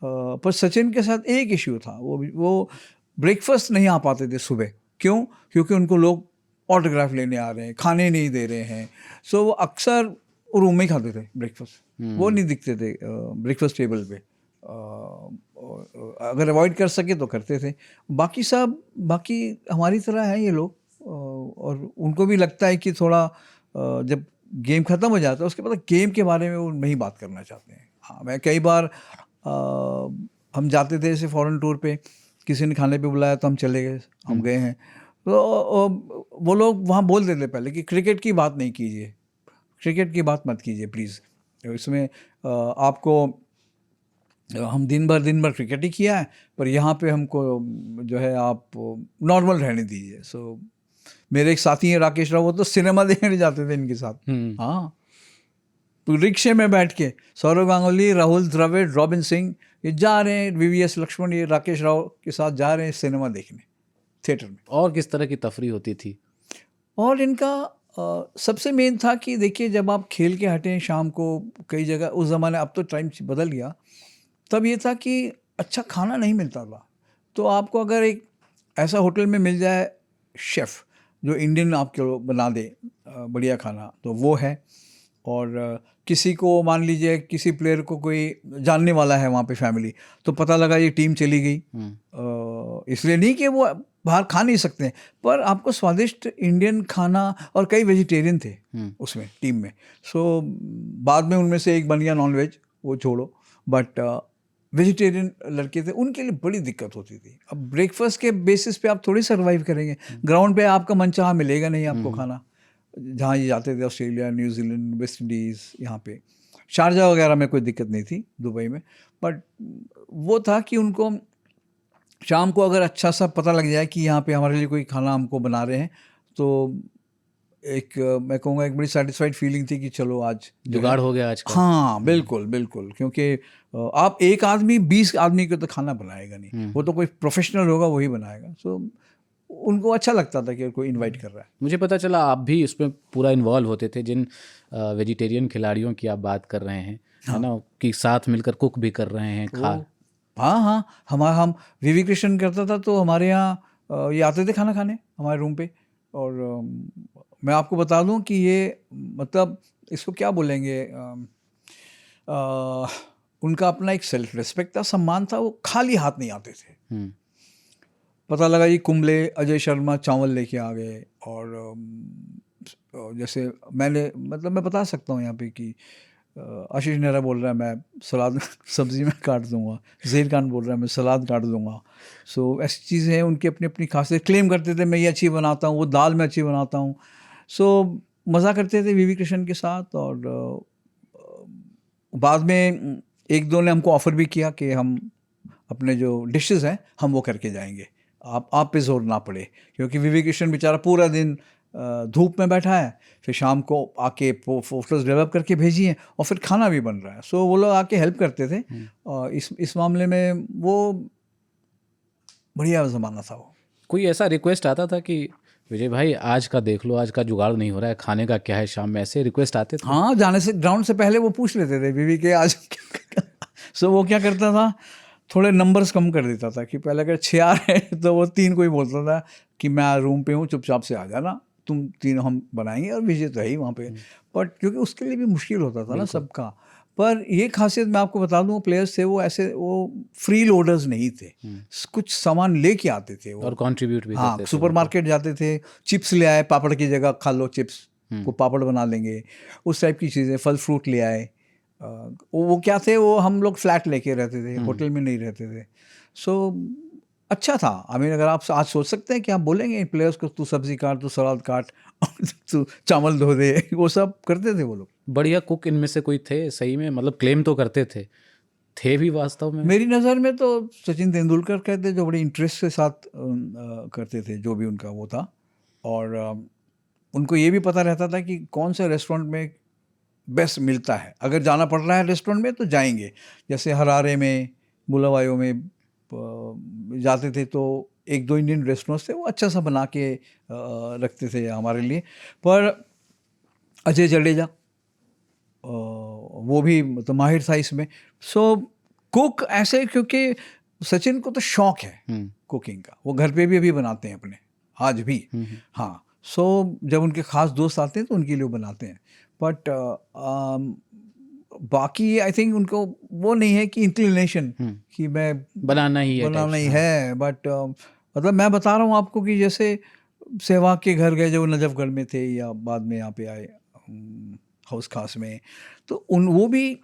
पर सचिन के साथ एक इश्यू था, वो ब्रेकफास्ट नहीं आ पाते थे सुबह। क्यों? क्योंकि उनको लोग ऑटोग्राफ लेने आ रहे हैं, खाने नहीं दे रहे हैं, सो वो अक्सर रूम में ही खाते थे ब्रेकफास्ट, वो नहीं दिखते थे ब्रेकफास्ट टेबल पे। अगर अवॉइड कर सके तो करते थे। बाकी हमारी तरह हैं ये लोग, और उनको भी लगता है कि थोड़ा जब गेम ख़त्म हो जाता है उसके बाद गेम के बारे में वो नहीं बात करना चाहते हैं। हाँ, मैं कई बार हम जाते थे ऐसे फॉरेन टूर पे, किसी ने खाने पे बुलाया तो हम चले गए, हम गए हैं, तो वो लोग वहाँ बोल देते पहले कि क्रिकेट की बात नहीं कीजिए, क्रिकेट की बात मत कीजिए प्लीज़, इसमें आपको, हम दिन भर क्रिकेट ही किया है, पर यहाँ पे हमको जो है आप नॉर्मल रहने दीजिए। सो मेरे एक साथी हैं राकेश राव, वो तो सिनेमा देखने जाते थे इनके साथ। हाँ, तो रिक्शे में बैठ के सौरव गांगुली, राहुल द्रविड़, रॉबिन सिंह, ये जा रहे हैं, VVS लक्ष्मण, ये राकेश राव के साथ जा रहे हैं सिनेमा देखने थिएटर में। और किस तरह की तफरीह होती थी? और इनका सबसे मेन था कि देखिए, जब आप खेल के हटें शाम को, कई जगह उस ज़माने, अब तो टाइम बदल गया, तब ये था कि अच्छा खाना नहीं मिलता था, तो आपको अगर एक ऐसा होटल में मिल जाए शेफ़ जो इंडियन आपको बना दे बढ़िया खाना, तो वो है। और किसी को मान लीजिए किसी प्लेयर को कोई जानने वाला है वहाँ पे फैमिली, तो पता लगा ये टीम चली गई, इसलिए नहीं कि वो बाहर खा नहीं सकते हैं, पर आपको स्वादिष्ट इंडियन खाना, और कई वेजिटेरियन थे उसमें टीम में। सो बाद में उनमें से एक बन गया नॉनवेज, वो छोड़ो, बट वेजिटेरियन लड़के थे, उनके लिए बड़ी दिक्कत होती थी। अब ब्रेकफास्ट के बेसिस पे आप थोड़ी सर्वाइव करेंगे, ग्राउंड पे आपका मनचाहा मिलेगा नहीं आपको खाना। जहाँ ये जाते थे ऑस्ट्रेलिया, न्यूजीलैंड, वेस्ट इंडीज़, यहाँ पे शारजा वगैरह में कोई दिक्कत नहीं थी, दुबई में, बट वो था कि उनको शाम को अगर अच्छा सा पता लग जाए कि यहाँ पे हमारे लिए कोई खाना हमको बना रहे हैं, तो एक मैं कहूँगा एक बड़ी सेटिस्फाइड फीलिंग थी कि चलो आज जुगाड़ हो गया आज का। हाँ बिल्कुल बिल्कुल, क्योंकि आप एक आदमी 20 आदमी को तो खाना बनाएगा नहीं, वो तो कोई प्रोफेशनल होगा वही बनाएगा। सो उनको अच्छा लगता था कि कोई इनवाइट कर रहा है। मुझे पता चला आप भी उसमें पूरा इन्वॉल्व होते थे, जिन वेजिटेरियन खिलाड़ियों की आप बात कर रहे हैं, है ना, कि साथ मिलकर कुक भी कर रहे हैं, हाँ, हम VV कृष्ण करता था, तो हमारे यहाँ ये आते थे खाना खाने हमारे रूम पे। और मैं आपको बता दूं कि ये मतलब इसको क्या बोलेंगे, उनका अपना एक सेल्फ रिस्पेक्ट था, सम्मान था, वो खाली हाथ नहीं आते थे। पता लगा ये कुंबले, अजय शर्मा चावल लेके आ गए, और जैसे मैं बता सकता हूँ यहाँ पे कि आशीष नेहरा बोल रहा है मैं सलाद सब्ज़ी में काट दूंगा, ज़हीर खान बोल रहा है मैं सलाद काट दूंगा। सो ऐसी चीज़ें हैं, उनकी अपनी अपनी खासियत। क्लेम करते थे मैं ये अच्छी बनाता हूँ, वो दाल में अच्छी बनाता हूँ। सो मज़ा करते थे VV कृष्ण के साथ। और बाद में एक दो ने हमको ऑफ़र भी किया कि हम अपने जो डिशेस हैं हम वो करके जाएंगे, आप पे जोर ना पड़े, क्योंकि VV कृष्ण बेचारा पूरा दिन धूप में बैठा है, फिर शाम को आके फोटोज़ डेवलप करके भेजी हैं, और फिर खाना भी बन रहा है। सो वो लोग आके हेल्प करते थे, और इस मामले में वो बढ़िया ज़माना था। वो कोई ऐसा रिक्वेस्ट आता था कि विजय भाई आज का देख लो, आज का जुगाड़ नहीं हो रहा है, खाने का क्या है शाम में, ऐसे रिक्वेस्ट आते थे? हाँ, जाने से ग्राउंड से पहले वो पूछ लेते थे VV के आज सो वो क्या करता था, थोड़े नंबर्स कम कर देता था कि पहले अगर 6 आ रहे हैं तो वो 3 को ही बोलता था कि मैं रूम पे हूँ, चुपचाप से आ जाना, तुम 3 हम बनाएंगे, और विजय तो है ही वहाँ पे। बट क्योंकि उसके लिए भी मुश्किल होता था ना सबका। पर ये खासियत मैं आपको बता दूँ, प्लेयर्स थे वो ऐसे, वो फ्री लोडर्स नहीं थे, कुछ सामान लेके आते थे वो, और कंट्रीब्यूट भी हाँ, सुपरमार्केट जाते थे, चिप्स ले आए, पापड़ की जगह खा लो चिप्स, को पापड़ बना लेंगे, उस टाइप की चीज़ें, फल फ्रूट ले आए। वो क्या थे, वो हम लोग फ्लैट लेके रहते थे, होटल में नहीं रहते थे। सो अच्छा था। अगर आप आज सोच सकते हैं कि आप बोलेंगे प्लेयर्स को तू सब्जी काट, तू सलाद काट, तू चावल धो दे, वो सब करते थे वो लोग। बढ़िया कुक इनमें से कोई थे सही में, मतलब क्लेम तो करते थे भी वास्तव में? मेरी नज़र में तो सचिन तेंदुलकर कहते, जो बड़े इंटरेस्ट के साथ करते थे जो भी उनका वो था। और उनको ये भी पता रहता था कि कौन से रेस्टोरेंट में बेस्ट मिलता है। अगर जाना पड़ रहा है रेस्टोरेंट में तो जाएंगे, जैसे हरारे में, बुलावायो में जाते थे तो 1-2 इंडियन रेस्टोरेंट्स थे, वो अच्छा सा बना के रखते थे हमारे लिए। पर अजय जडेजा वो भी मतलब माहिर था इसमें। सो कुक ऐसे, क्योंकि सचिन को तो शौक है कुकिंग का, वो घर पे भी अभी बनाते हैं अपने, आज भी। हाँ, सो जब उनके खास दोस्त आते हैं तो उनके लिए वो बनाते हैं। बट बाकी आई थिंक उनको वो नहीं है कि इंक्लिनेशन कि मैं बनाना ही है। बट मतलब मैं बता रहा हूँ आपको कि जैसे सहवाग के घर गए, जो नजफगढ़ में थे या बाद में यहाँ पे आए हाउस खास में, तो वो भी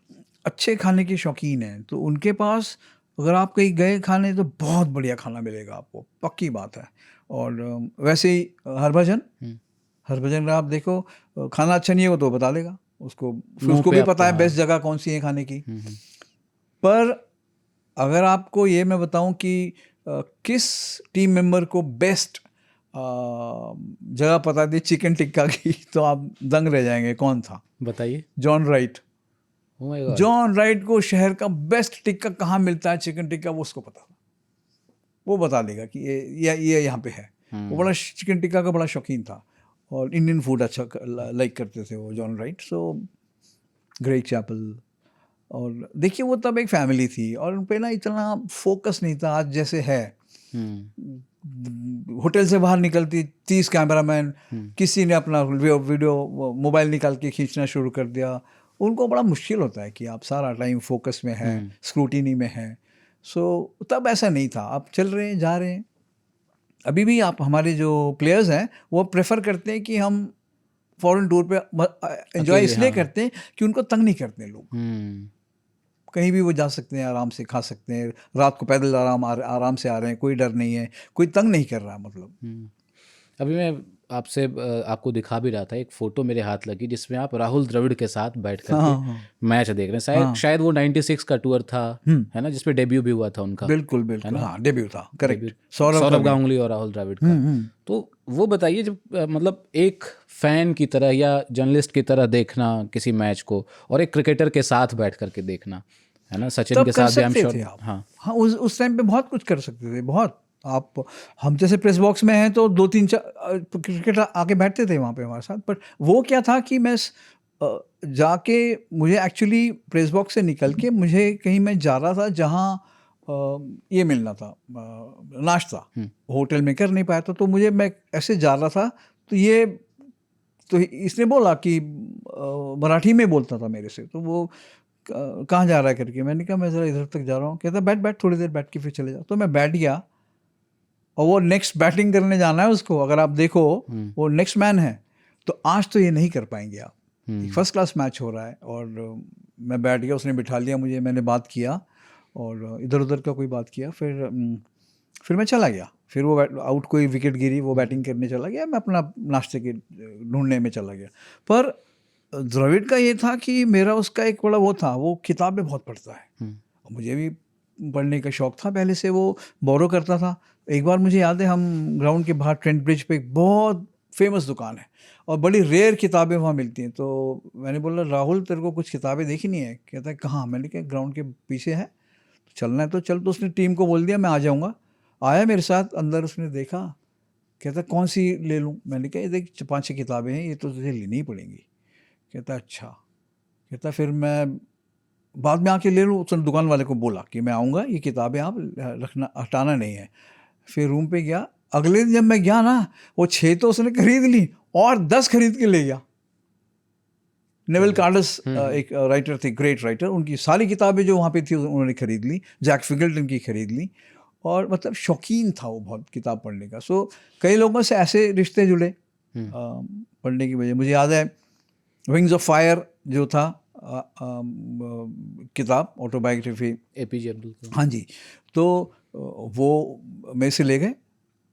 अच्छे खाने के शौकीन हैं। तो उनके पास अगर आप कहीं गए खाने तो बहुत बढ़िया खाना मिलेगा आपको, पक्की बात है। और वैसे ही हरभजन अगर आप देखो, खाना अच्छा नहीं है वो तो बता देगा, उसको भी पता है बेस्ट जगह कौन सी है खाने की। पर अगर आपको ये मैं बताऊं कि किस टीम मेंबर को बेस्ट जगह पता दी चिकन टिक्का की, तो आप दंग रह जाएंगे। कौन था बताइए? John Wright. Oh my God. John Wright को शहर का बेस्ट टिक्का कहाँ मिलता है, चिकन टिक्का, वो उसको पता था। वो बता देगा कि ये यहाँ पे है। वो बड़ा चिकन टिक्का का बड़ा शौकीन था और इंडियन फूड अच्छा लाइक करते थे वो जॉन राइट। सो ग्रेग चैपल, और देखिए वो तब एक फैमिली थी और उन पे ना इतना फोकस नहीं था आज जैसे है। होटल से बाहर निकलती 30 कैमरामैन, किसी ने अपना वीडियो मोबाइल निकाल के खींचना शुरू कर दिया। उनको बड़ा मुश्किल होता है कि आप सारा टाइम फोकस में है, स्क्रूटिनी में है। सो तब ऐसा नहीं था, आप चल रहे हैं, जा रहे हैं। अभी भी आप हमारे जो प्लेयर्स हैं वो प्रेफर करते हैं कि हम फॉरेन टूर पे एंजॉय इसलिए करते हैं कि उनको तंग नहीं करते लोग। कहीं भी वो जा सकते हैं, आराम से खा सकते हैं, रात को पैदल आराम से आ रहे हैं, कोई डर नहीं है, कोई तंग नहीं कर रहा। मतलब अभी मैं आपसे आपको दिखा भी रहा था, एक फोटो मेरे हाथ लगी जिसमें आप राहुल द्रविड़ के साथ बैठ कर मैच देख रहे हैं। शायद वो 96 का टूर था, है ना, जिसमें डेब्यू भी हुआ था उनका। बिल्कुल बिल्कुल, हाँ डेब्यू था, करेक्ट। सौरभ गांगुली और राहुल द्रविड़ का। तो वो बताइए, जब मतलब एक फैन की तरह या जर्नलिस्ट की तरह देखना किसी मैच को, और एक क्रिकेटर के साथ बैठ करके देखना, है ना, सचिन के साथ भी आई एम श्योर। हाँ, उस टाइम पे बहुत कुछ कर सकते थे, बहुत। आप हम जैसे प्रेस बॉक्स में हैं तो 2-3 क्रिकेटर आके बैठते थे वहाँ पे हमारे साथ। पर वो क्या था कि मैं जाके, मुझे एक्चुअली प्रेस बॉक्स से निकल के मुझे कहीं मैं जा रहा था जहाँ ये मिलना था, नाश्ता होटल में कर नहीं पाया था, तो मैं ऐसे जा रहा था। तो इसने बोला कि मराठी में बोलता था मेरे से, तो वो कहाँ जा रहा है करके, मैंने कहा मैं ज़रा इधर तक जा रहा हूँ। कहता बैठ थोड़ी देर बैठ के फिर चले जाओ। तो मैं बैठ गया और वो नेक्स्ट बैटिंग करने जाना है उसको, अगर आप देखो वो नेक्स्ट मैन है। तो आज तो ये नहीं कर पाएंगे आप, फर्स्ट क्लास मैच हो रहा है। और मैं बैठ गया, उसने बिठा लिया मुझे, मैंने बात किया और इधर उधर का कोई बात किया, फिर मैं चला गया। फिर वो आउट, कोई विकेट गिरी, वो बैटिंग करने चला गया, मैं अपना नाश्ते के ढूंढने में चला गया। पर द्रविड़ का ये था कि मेरा उसका एक बड़ा वो था, वो किताबें बहुत पढ़ता है। मुझे भी पढ़ने का शौक था पहले से, वो बोरो करता था। एक बार मुझे याद है, हम ग्राउंड के बाहर ट्रेंट ब्रिज पे एक बहुत फेमस दुकान है और बड़ी रेयर किताबें वहाँ मिलती हैं। तो मैंने बोला राहुल तेरे को कुछ किताबें देखी नहीं है? कहता है कहाँ? मैंने कहा ग्राउंड के पीछे है, तो चलना है तो चल। तो उसने टीम को बोल दिया मैं आ जाऊँगा। आया मेरे साथ अंदर, उसने देखा, कहता कौन सी ले लूँ? मैंने कहा ये देख 5-6 किताबें हैं, ये तो तुझे लेनी ही पड़ेंगी। कहता अच्छा। कहता फिर मैं बाद में आके ले लूँ? उसने दुकान वाले को बोला कि मैं आऊँगा, ये किताबें आप रखना, हटाना नहीं है। फिर रूम पे गया। अगले दिन जब मैं गया ना, वो 6 तो उसने खरीद ली और 10 खरीद के ले गया। नेविल कार्डस एक राइटर थे, ग्रेट राइटर, उनकी सारी किताबें जो वहाँ पे थी उन्होंने खरीद ली। जैक फिगल्टन की खरीद ली। और मतलब शौकीन था वो बहुत किताब पढ़ने का। सो कई लोगों से ऐसे रिश्ते जुड़े पढ़ने की वजह। मुझे याद है विंग्स ऑफ फायर जो था किताब, ऑटोबायोग्राफी एपीजे अब्दुल कलाम। हाँ जी, तो वो मेरे से ले गए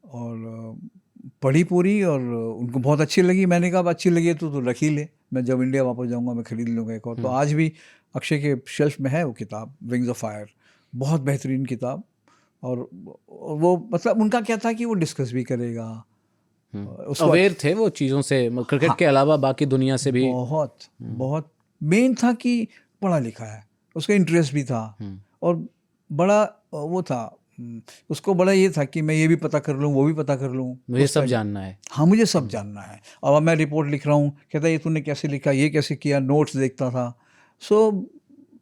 और पढ़ी पूरी और उनको बहुत अच्छी लगी। मैंने कहा अच्छी लगी तो रख ही ले, मैं जब इंडिया वापस जाऊंगा मैं खरीद लूँगा एक और। तो आज भी अक्षय के शेल्फ में है वो किताब, विंग्स ऑफ फायर, बहुत बेहतरीन किताब। और वो मतलब उनका क्या था कि वो डिस्कस भी करेगा, उसको अवेयर थे वो चीज़ों से, क्रिकेट के अलावा बाकी दुनिया से भी। बहुत मेन था कि पढ़ा लिखा है, उसका इंटरेस्ट भी था और बड़ा वो था, उसको बड़ा ये था कि मैं ये भी पता कर लूँ, वो भी पता कर लूँ, मुझे सब जानना है। हाँ मुझे सब जानना है। अब मैं रिपोर्ट लिख रहा हूँ, कहता ये तूने कैसे लिखा, ये कैसे किया, नोट्स देखता था। सो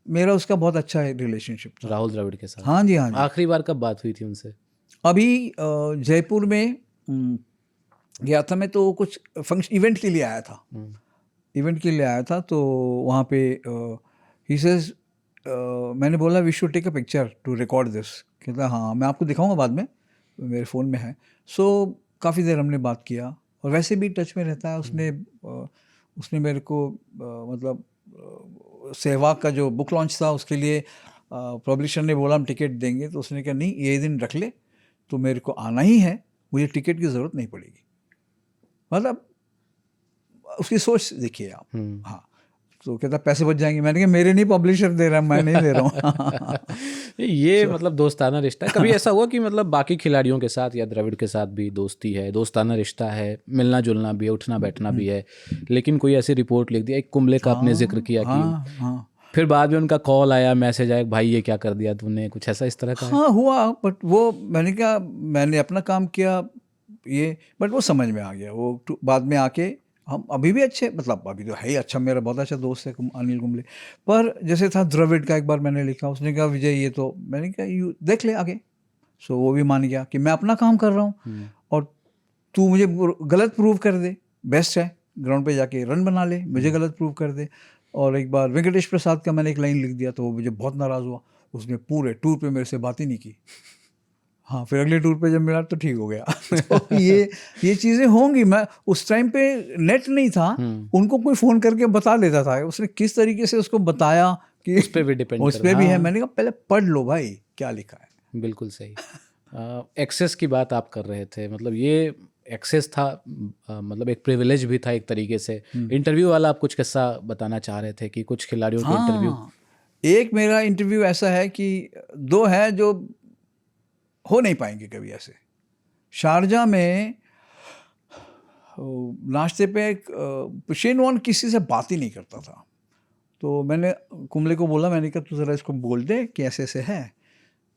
मेरा उसका बहुत अच्छा रिलेशनशिप था राहुल द्रविड़ के साथ। हाँ जी, हाँ जी। आखिरी बार कब बात हुई थी उनसे? अभी जयपुर में गया था मैं, तो कुछ फंक्शन इवेंट के लिए आया था, तो वहाँ पे ही सेज, मैंने बोला we should take a picture to record this. कहता हाँ मैं आपको दिखाऊंगा बाद में, मेरे फ़ोन में है। सो काफ़ी देर हमने बात किया और वैसे भी टच में रहता है। उसने मेरे को मतलब सहवाग का जो बुक लॉन्च था उसके लिए पब्लिशर ने बोला हम टिकट देंगे, तो उसने कहा नहीं ये दिन रख ले, तो मेरे को आना ही है, मुझे टिकट की ज़रूरत नहीं पड़ेगी। मतलब उसकी सोच देखिए आप। हाँ, तो कहता पैसे बच जाएंगे। मैंने कहा मेरे नहीं, पब्लिशर दे रहा है, मैं नहीं दे रहा हूँ। ये मतलब दोस्ताना रिश्ता है। कभी ऐसा हुआ कि मतलब बाकी खिलाड़ियों के साथ या द्रविड़ के साथ भी दोस्ती है, दोस्ताना रिश्ता है, मिलना जुलना भी है, उठना बैठना भी है, लेकिन कोई ऐसी रिपोर्ट लिख दिया, एक कुंबले का आपने जिक्र किया कि फिर बाद में उनका कॉल आया, मैसेज आया, भाई ये क्या कर दिया तूने, कुछ ऐसा इस तरह का? हाँ हुआ, बट वो मैंने कहा मैंने अपना काम किया ये, बट वो समझ में आ गया। वो बाद में आके हम अभी भी अच्छे, मतलब अभी तो है ही अच्छा, मेरा बहुत अच्छा दोस्त है अनिल कुंबले। पर जैसे था द्रविड़ का, एक बार मैंने लिखा, उसने कहा विजय ये तो, मैंने कहा यू देख ले आगे। सो वो भी मान गया कि मैं अपना काम कर रहा हूँ और तू मुझे गलत प्रूव कर दे, बेस्ट है ग्राउंड पे जाके रन बना ले, मुझे गलत प्रूव कर दे। और एक बार वेंकटेश प्रसाद का मैंने एक लाइन लिख दिया, तो वो मुझे बहुत नाराज़ हुआ, उसने पूरे टूर पे मेरे से बात ही नहीं की। हाँ, फिर अगले टूर पे जब मिला तो ठीक हो गया। तो ये चीज़ें होंगी। मैं उस टाइम पे नेट नहीं था, उनको कोई फ़ोन करके बता देता था। उसने किस तरीके से उसको बताया कि उस पर भी डिपेंड, उस पर भी है। मैंने कहा पहले पढ़ लो भाई क्या लिखा है। बिल्कुल सही। एक्सेस की बात आप कर रहे थे, मतलब ये एक्सेस था, मतलब एक प्रिविलेज भी था एक तरीके से। इंटरव्यू वाला आप कुछ किस्सा बताना चाह रहे थे कि कुछ खिलाड़ियों के इंटरव्यू? एक मेरा इंटरव्यू ऐसा है कि दो है जो हो नहीं पाएंगे कभी ऐसे। शारजा में नाश्ते पे शेन वॉर्न किसी से बात ही नहीं करता था, तो मैंने कुंबले को बोला, मैंने कहा तू ज़रा इसको बोल दे कि ऐसे ऐसे है।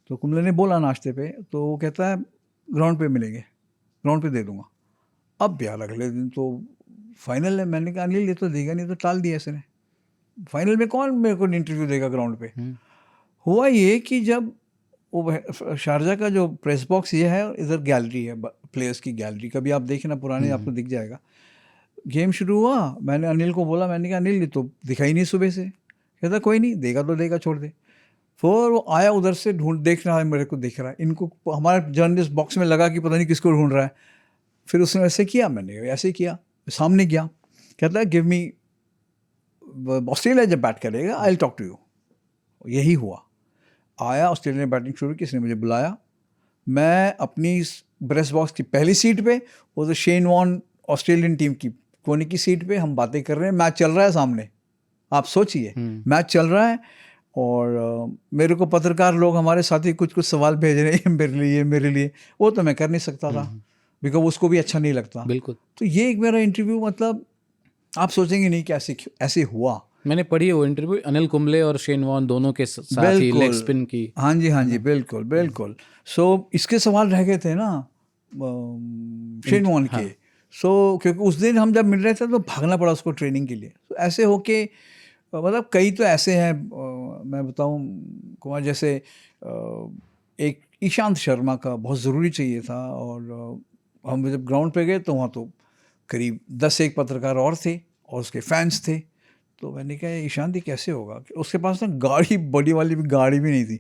तो कुंबले ने बोला नाश्ते पे, तो वो कहता है ग्राउंड पे मिलेंगे, ग्राउंड पे दे दूंगा। अब यार अगले दिन तो फाइनल है, मैंने कहा अनिल ये तो देगा नहीं, तो टाल दिया इसने। फाइनल में कौन मेरे को इंटरव्यू देगा ग्राउंड पे। हुआ ये कि जब वो शारजा का जो प्रेस बॉक्स ये है, इधर गैलरी है, प्लेयर्स की गैलरी, कभी आप देखना पुराने आपको दिख जाएगा। गेम शुरू हुआ, मैंने अनिल को बोला, मैंने कहा अनिल ये तो दिखाई नहीं सुबह से। कहता कोई नहीं, देगा तो देगा, छोड़ दे। फिर वो आया उधर से, देख रहा है मेरे को, देख रहा है इनको, हमारे जर्नलिस्ट बॉक्स में लगा कि पता नहीं किसको ढूंढ रहा है। फिर उसने ऐसे किया, मैंने ऐसे किया, सामने गया, कहता है गिव मी, ऑस्ट्रेलिया जब बैट करेगा I will talk to you. यही हुआ, आया ऑस्ट्रेलिया ने बैटिंग शुरू की, इसने मुझे बुलाया, मैं अपनी प्रेस बॉक्स की पहली सीट पे, वो तो शेन वॉर्न ऑस्ट्रेलियन टीम की कोने की सीट पे, हम बातें कर रहे हैं, मैच चल रहा है सामने, आप सोचिए मैच चल रहा है, और मेरे को पत्रकार लोग हमारे साथी कुछ कुछ सवाल भेज रहे हैं मेरे लिए, वो तो मैं कर नहीं सकता था, बिकॉज उसको भी अच्छा नहीं लगता। बिल्कुल। तो ये एक मेरा इंटरव्यू, मतलब आप सोचेंगे नहीं कि ऐसे हुआ। मैंने पढ़ी है वो इंटरव्यू, अनिल कुंबले और शेन वॉर्न दोनों के साथ ही लेग स्पिन की। हाँ जी, हाँ जी, बिल्कुल बिल्कुल। सो इसके सवाल रह गए थे ना शेन वॉर्न के। सो क्योंकि उस दिन हम जब मिल रहे थे तो भागना पड़ा उसको ट्रेनिंग के लिए। तो ऐसे होके मतलब कई तो ऐसे हैं, मैं बताऊँ कुमार, जैसे एक ईशांत शर्मा का बहुत ज़रूरी चाहिए था, और हम जब ग्राउंड पे गए तो वहाँ तो करीब 10-1 पत्रकार और थे और उसके फैंस थे। तो मैंने कहा ईशांत कैसे होगा, उसके पास ना गाड़ी, बड़ी वाली भी गाड़ी भी नहीं थी।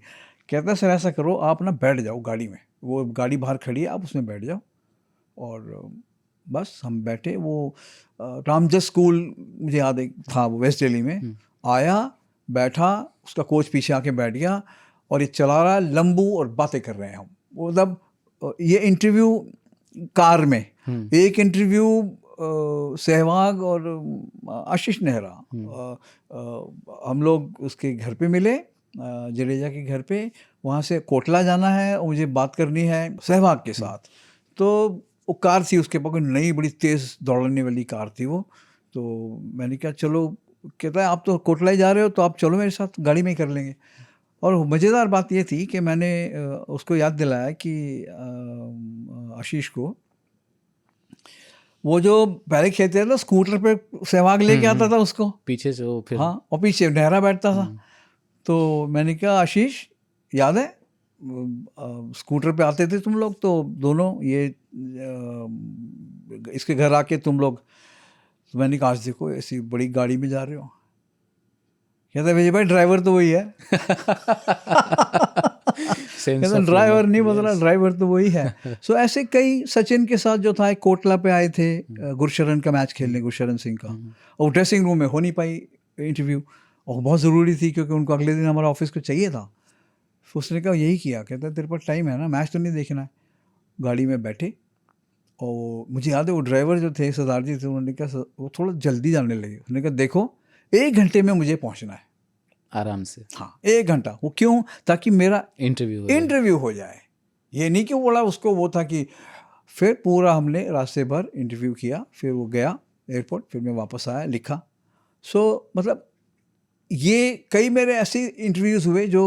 कहता सर ऐसा करो, आप ना बैठ जाओ गाड़ी में, वो गाड़ी बाहर खड़ी है, आप उसमें बैठ जाओ। और बस हम बैठे। वो रामजस स्कूल मुझे याद था, वो वेस्ट दिल्ली में। आया, बैठा, उसका कोच पीछे आके बैठ गया और ये चला रहा है लंबू और बातें कर रहे हैं हम। वो मतलब ये इंटरव्यू कार में, एक इंटरव्यू सहवाग और आशीष नेहरा, हम लोग उसके घर पे मिले, जडेजा के घर पे। वहाँ से कोटला जाना है और मुझे बात करनी है सहवाग के साथ। तो वो कार थी उसके पास, कोई नई बड़ी तेज़ दौड़ने वाली कार थी वो। तो मैंने कहा चलो, कहता है आप तो कोटला ही जा रहे हो तो आप चलो मेरे साथ, गाड़ी में ही कर लेंगे। और मज़ेदार बात ये थी कि मैंने उसको याद दिलाया कि आशीष को, वो जो पहले खेलते थे ना स्कूटर पे सहवाग लेके आता था उसको पीछे से वो फिर हाँ, और पीछे नहरा बैठता था। तो मैंने कहा आशीष याद है स्कूटर पे आते थे तुम लोग तो दोनों, ये इसके घर आके तुम लोग। तो मैंने कहा आज देखो ऐसी बड़ी गाड़ी में जा रहे हो। कहता है विजय भाई ड्राइवर तो वही है। कहता ड्राइवर नहीं बदला, ड्राइवर तो वही है। सो ऐसे कई, सचिन के साथ जो था एक कोटला पे आए थे गुरशरण का मैच खेलने, गुरशरण सिंह का, और ड्रेसिंग रूम में हो नहीं पाई इंटरव्यू, और बहुत ज़रूरी थी क्योंकि उनको अगले दिन हमारा ऑफिस को चाहिए था। तो उसने कहा यही किया, कहता है तेरे पास टाइम है ना, मैच तो नहीं देखना है। गाड़ी में बैठे और मुझे याद है वो ड्राइवर जो थे सरदार जी थे, उन्होंने कहा वो थोड़ा जल्दी जाने लगे। उन्होंने कहा देखो 1 घंटे में मुझे पहुंचना है, आराम से। हाँ 1 घंटा। वो क्यों? ताकि मेरा इंटरव्यू हो जाए। ये नहीं कि बोला उसको वो था कि, फिर पूरा हमने रास्ते भर इंटरव्यू किया, फिर वो गया एयरपोर्ट, फिर मैं वापस आया, लिखा। सो मतलब ये कई मेरे ऐसे इंटरव्यूज़ हुए जो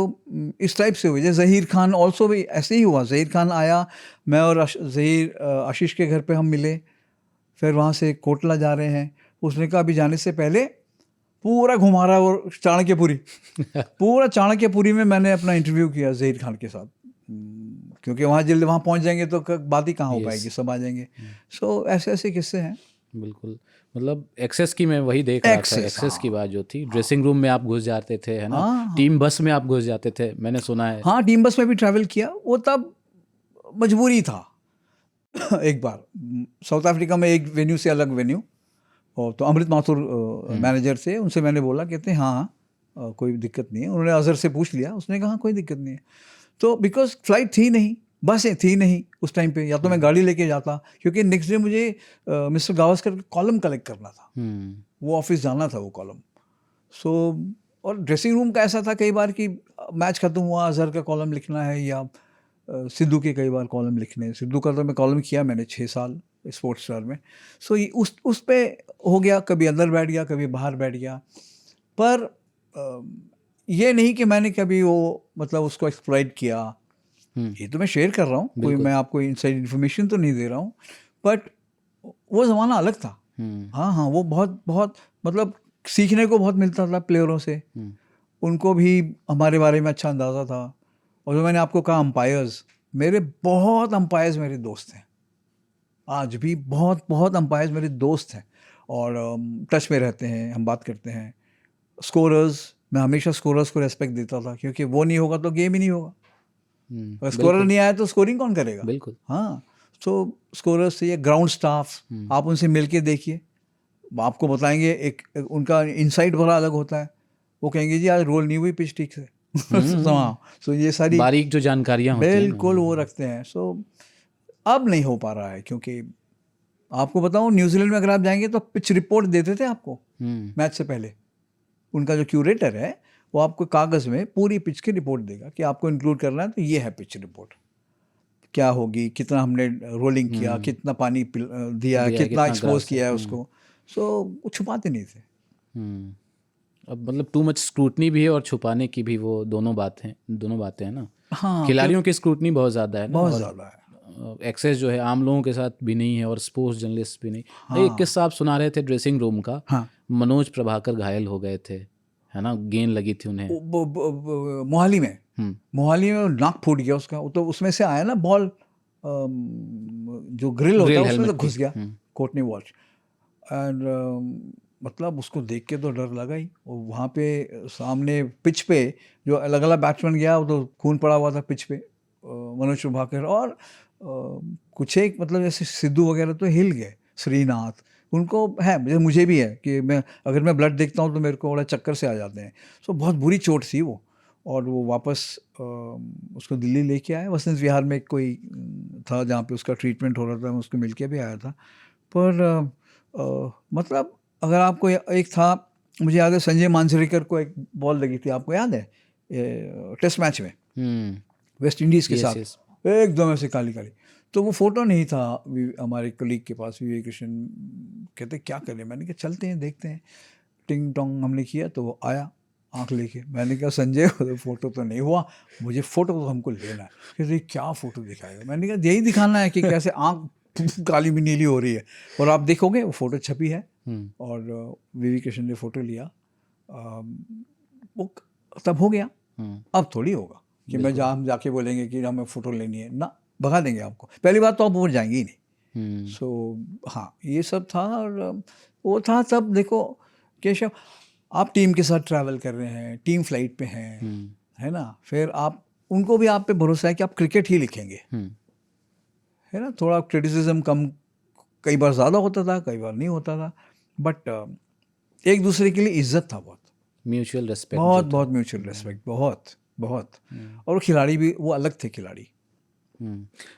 इस टाइप से हुए। जैसे ज़हीर खान ऑल्सो भी ऐसे ही हुआ। ज़हीर खान आया, मैं और आशीष के घर पे हम मिले, फिर वहाँ से कोटला जा रहे हैं। उसने कहा अभी जाने से पहले पूरा घुमा रहा वो चाणक्यपुरी। पूरा चाणक्यपुरी में मैंने अपना इंटरव्यू किया ज़हीर खान के साथ, क्योंकि वहाँ जल्द वहाँ पहुँच जाएंगे तो बात ही कहाँ हो पाएगी, सब आ जाएंगे। सो ऐसे ऐसे किस्से हैं। बिल्कुल, मतलब एक्सेस की मैं वही देख रहा था, एक्सेस की बात जो थी, ड्रेसिंग रूम में आप घुस जाते थे, है ना, टीम बस में आप घुस जाते थे, मैंने सुना है। हाँ, टीम बस में भी ट्रैवल किया, वो तब मजबूरी था। एक बार साउथ अफ्रीका में एक वेन्यू से अलग वेन्यू, और तो अमृत माथुर मैनेजर थे, उनसे मैंने बोला, कहते हैं हाँ कोई दिक्कत नहीं है। उन्होंने अजहर से पूछ लिया, उसने कहा कोई दिक्कत नहीं है। तो बिकॉज फ्लाइट थी नहीं, बसें थी नहीं उस टाइम पे, या तो मैं गाड़ी लेके जाता, क्योंकि नेक्स्ट डे मुझे मिस्टर गावस्कर कॉलम कलेक्ट करना था, वो ऑफिस जाना था वो कॉलम। सो और ड्रेसिंग रूम का ऐसा था कई बार कि मैच ख़त्म हुआ, अजहर का कॉलम लिखना है या सिद्धू के कई बार कॉलम लिखने। सिद्धू का तो मैं कॉलम किया मैंने 6 साल स्पोर्ट्स स्टार में। सो उस पे हो गया, कभी अंदर बैठ गया, कभी बाहर बैठ गया। पर ये नहीं कि मैंने कभी वो मतलब उसको एक्सप्लॉइट किया। ये तो मैं शेयर कर रहा हूँ, कोई मैं आपको इनसाइड इन्फॉर्मेशन तो नहीं दे रहा हूँ, बट वो ज़माना अलग था। हाँ हाँ, वो बहुत बहुत मतलब सीखने को बहुत मिलता था प्लेयरों से, उनको भी हमारे बारे में अच्छा अंदाज़ा था। और जो मैंने आपको कहा अंपायर्स, मेरे बहुत अंपायर्स मेरे दोस्त हैं, आज भी बहुत बहुत अंपायर्स मेरे दोस्त हैं, और टच में रहते हैं, हम बात करते हैं। स्कोरर्स, मैं हमेशा स्कोरर्स को रेस्पेक्ट देता था, क्योंकि वो नहीं होगा तो गेम ही नहीं होगा। अगर स्कोरर नहीं आया तो स्कोरिंग कौन करेगा? बिल्कुल। हाँ, तो स्कोरर्स से ये ग्राउंड स्टाफ, आप उनसे मिल के देखिए, आपको बताएंगे, एक उनका इनसाइट बड़ा अलग होता है। वो कहेंगे जी आज रोल नहीं हुई पिच ठीक से। तो ये सारी बारीक जो जानकारियाँ होती हैं बिल्कुल वो रखते हैं। सो अब नहीं हो पा रहा है, क्योंकि आपको बताऊँ न्यूजीलैंड में अगर आप जाएंगे तो पिच रिपोर्ट देते थे आपको मैच से पहले। उनका जो क्यूरेटर है वो आपको कागज़ में पूरी पिच की रिपोर्ट देगा कि आपको इंक्लूड करना है, तो ये है पिच रिपोर्ट, क्या होगी, कितना हमने रोलिंग किया, कितना पानी दिया, कितना एक्सपोज किया है उसको। सो वो छुपाते नहीं थे। अब मतलब टू मच स्क्रूटनी भी है और छुपाने की भी, वो दोनों बातें हैं ना। हाँ, खिलाड़ियों की स्क्रूटनी बहुत ज़्यादा है ना, बहुत ज़्यादा है। एक्सेस जो है आम लोगों के साथ भी नहीं है, और स्पोर्ट्स जर्नलिस्ट भी नहीं। एक किस्सा आप सुना रहे थे ड्रेसिंग रूम का। मनोज प्रभाकर घायल हो गए थे, है ना, गेंद लगी थी उन्हें मोहाली में। मोहाली में नाक फूट गया उसका, तो उसमें से आया ना बॉल, जो ग्रिल होता है उसमें तो घुस गया, कोर्टनी वॉल्श। एंड मतलब उसको देख के तो डर लगा ही। और वहाँ पे सामने पिच पे जो अलग अलग बैट्समैन गया, वो तो खून पड़ा हुआ था पिच पे, मनोज प्रभाकर और कुछ एक मतलब जैसे सिद्धू वगैरह तो हिल गए, श्रीनाथ, उनको है, मुझे भी है कि अगर मैं ब्लड देखता हूँ तो मेरे को बड़ा चक्कर से आ जाते हैं। सो बहुत बुरी चोट थी वो, और वो वापस उसको दिल्ली लेके आए। वसंत विहार में कोई था जहाँ पे उसका ट्रीटमेंट हो रहा था, मैं उसको मिल के भी आया था। पर मतलब अगर आपको एक था, मुझे याद है संजय मांजरेकर को एक बॉल लगी थी, आपको याद है, टेस्ट मैच में वेस्ट इंडीज़ के साथ, एकदम ऐसे काली काली। तो वो फ़ोटो नहीं था हमारे कलीग के पास, विवेक कृष्ण। कहते क्या करें, मैंने कहा चलते हैं देखते हैं। टिंग टोंग हमने किया तो वो आया आँख लेके। मैंने कहा संजय वो फ़ोटो तो नहीं हुआ, मुझे फ़ोटो तो हमको लेना है। कहते क्या फ़ोटो दिखाएगा? मैंने कहा यही दिखाना है कि कैसे आँख काली भी नीली हो रही है। और आप देखोगे वो फ़ोटो छपी है और विवेक कृष्ण ने फ़ोटो लिया। वो तब हो गया, अब थोड़ी होगा कि मैं हम जाके बोलेंगे कि हमें फ़ोटो लेनी है ना, भगा देंगे आपको। पहली बात तो आप ऊपर जाएंगे ही नहीं। सो हाँ, ये सब था। और वो था तब देखो केशव, आप टीम के साथ ट्रैवल कर रहे हैं, टीम फ्लाइट पे हैं, है ना, फिर आप उनको भी आप पे भरोसा है कि आप क्रिकेट ही लिखेंगे, है ना। थोड़ा क्रिटिसिज्म कम, कई बार ज़्यादा होता था, कई बार नहीं होता था, बट एक दूसरे के लिए इज्जत था बहुत, म्यूचुअल रेस्पेक्ट, बहुत म्यूचुअल रेस्पेक्ट, बहुत। और खिलाड़ी भी वो अलग थे खिलाड़ी।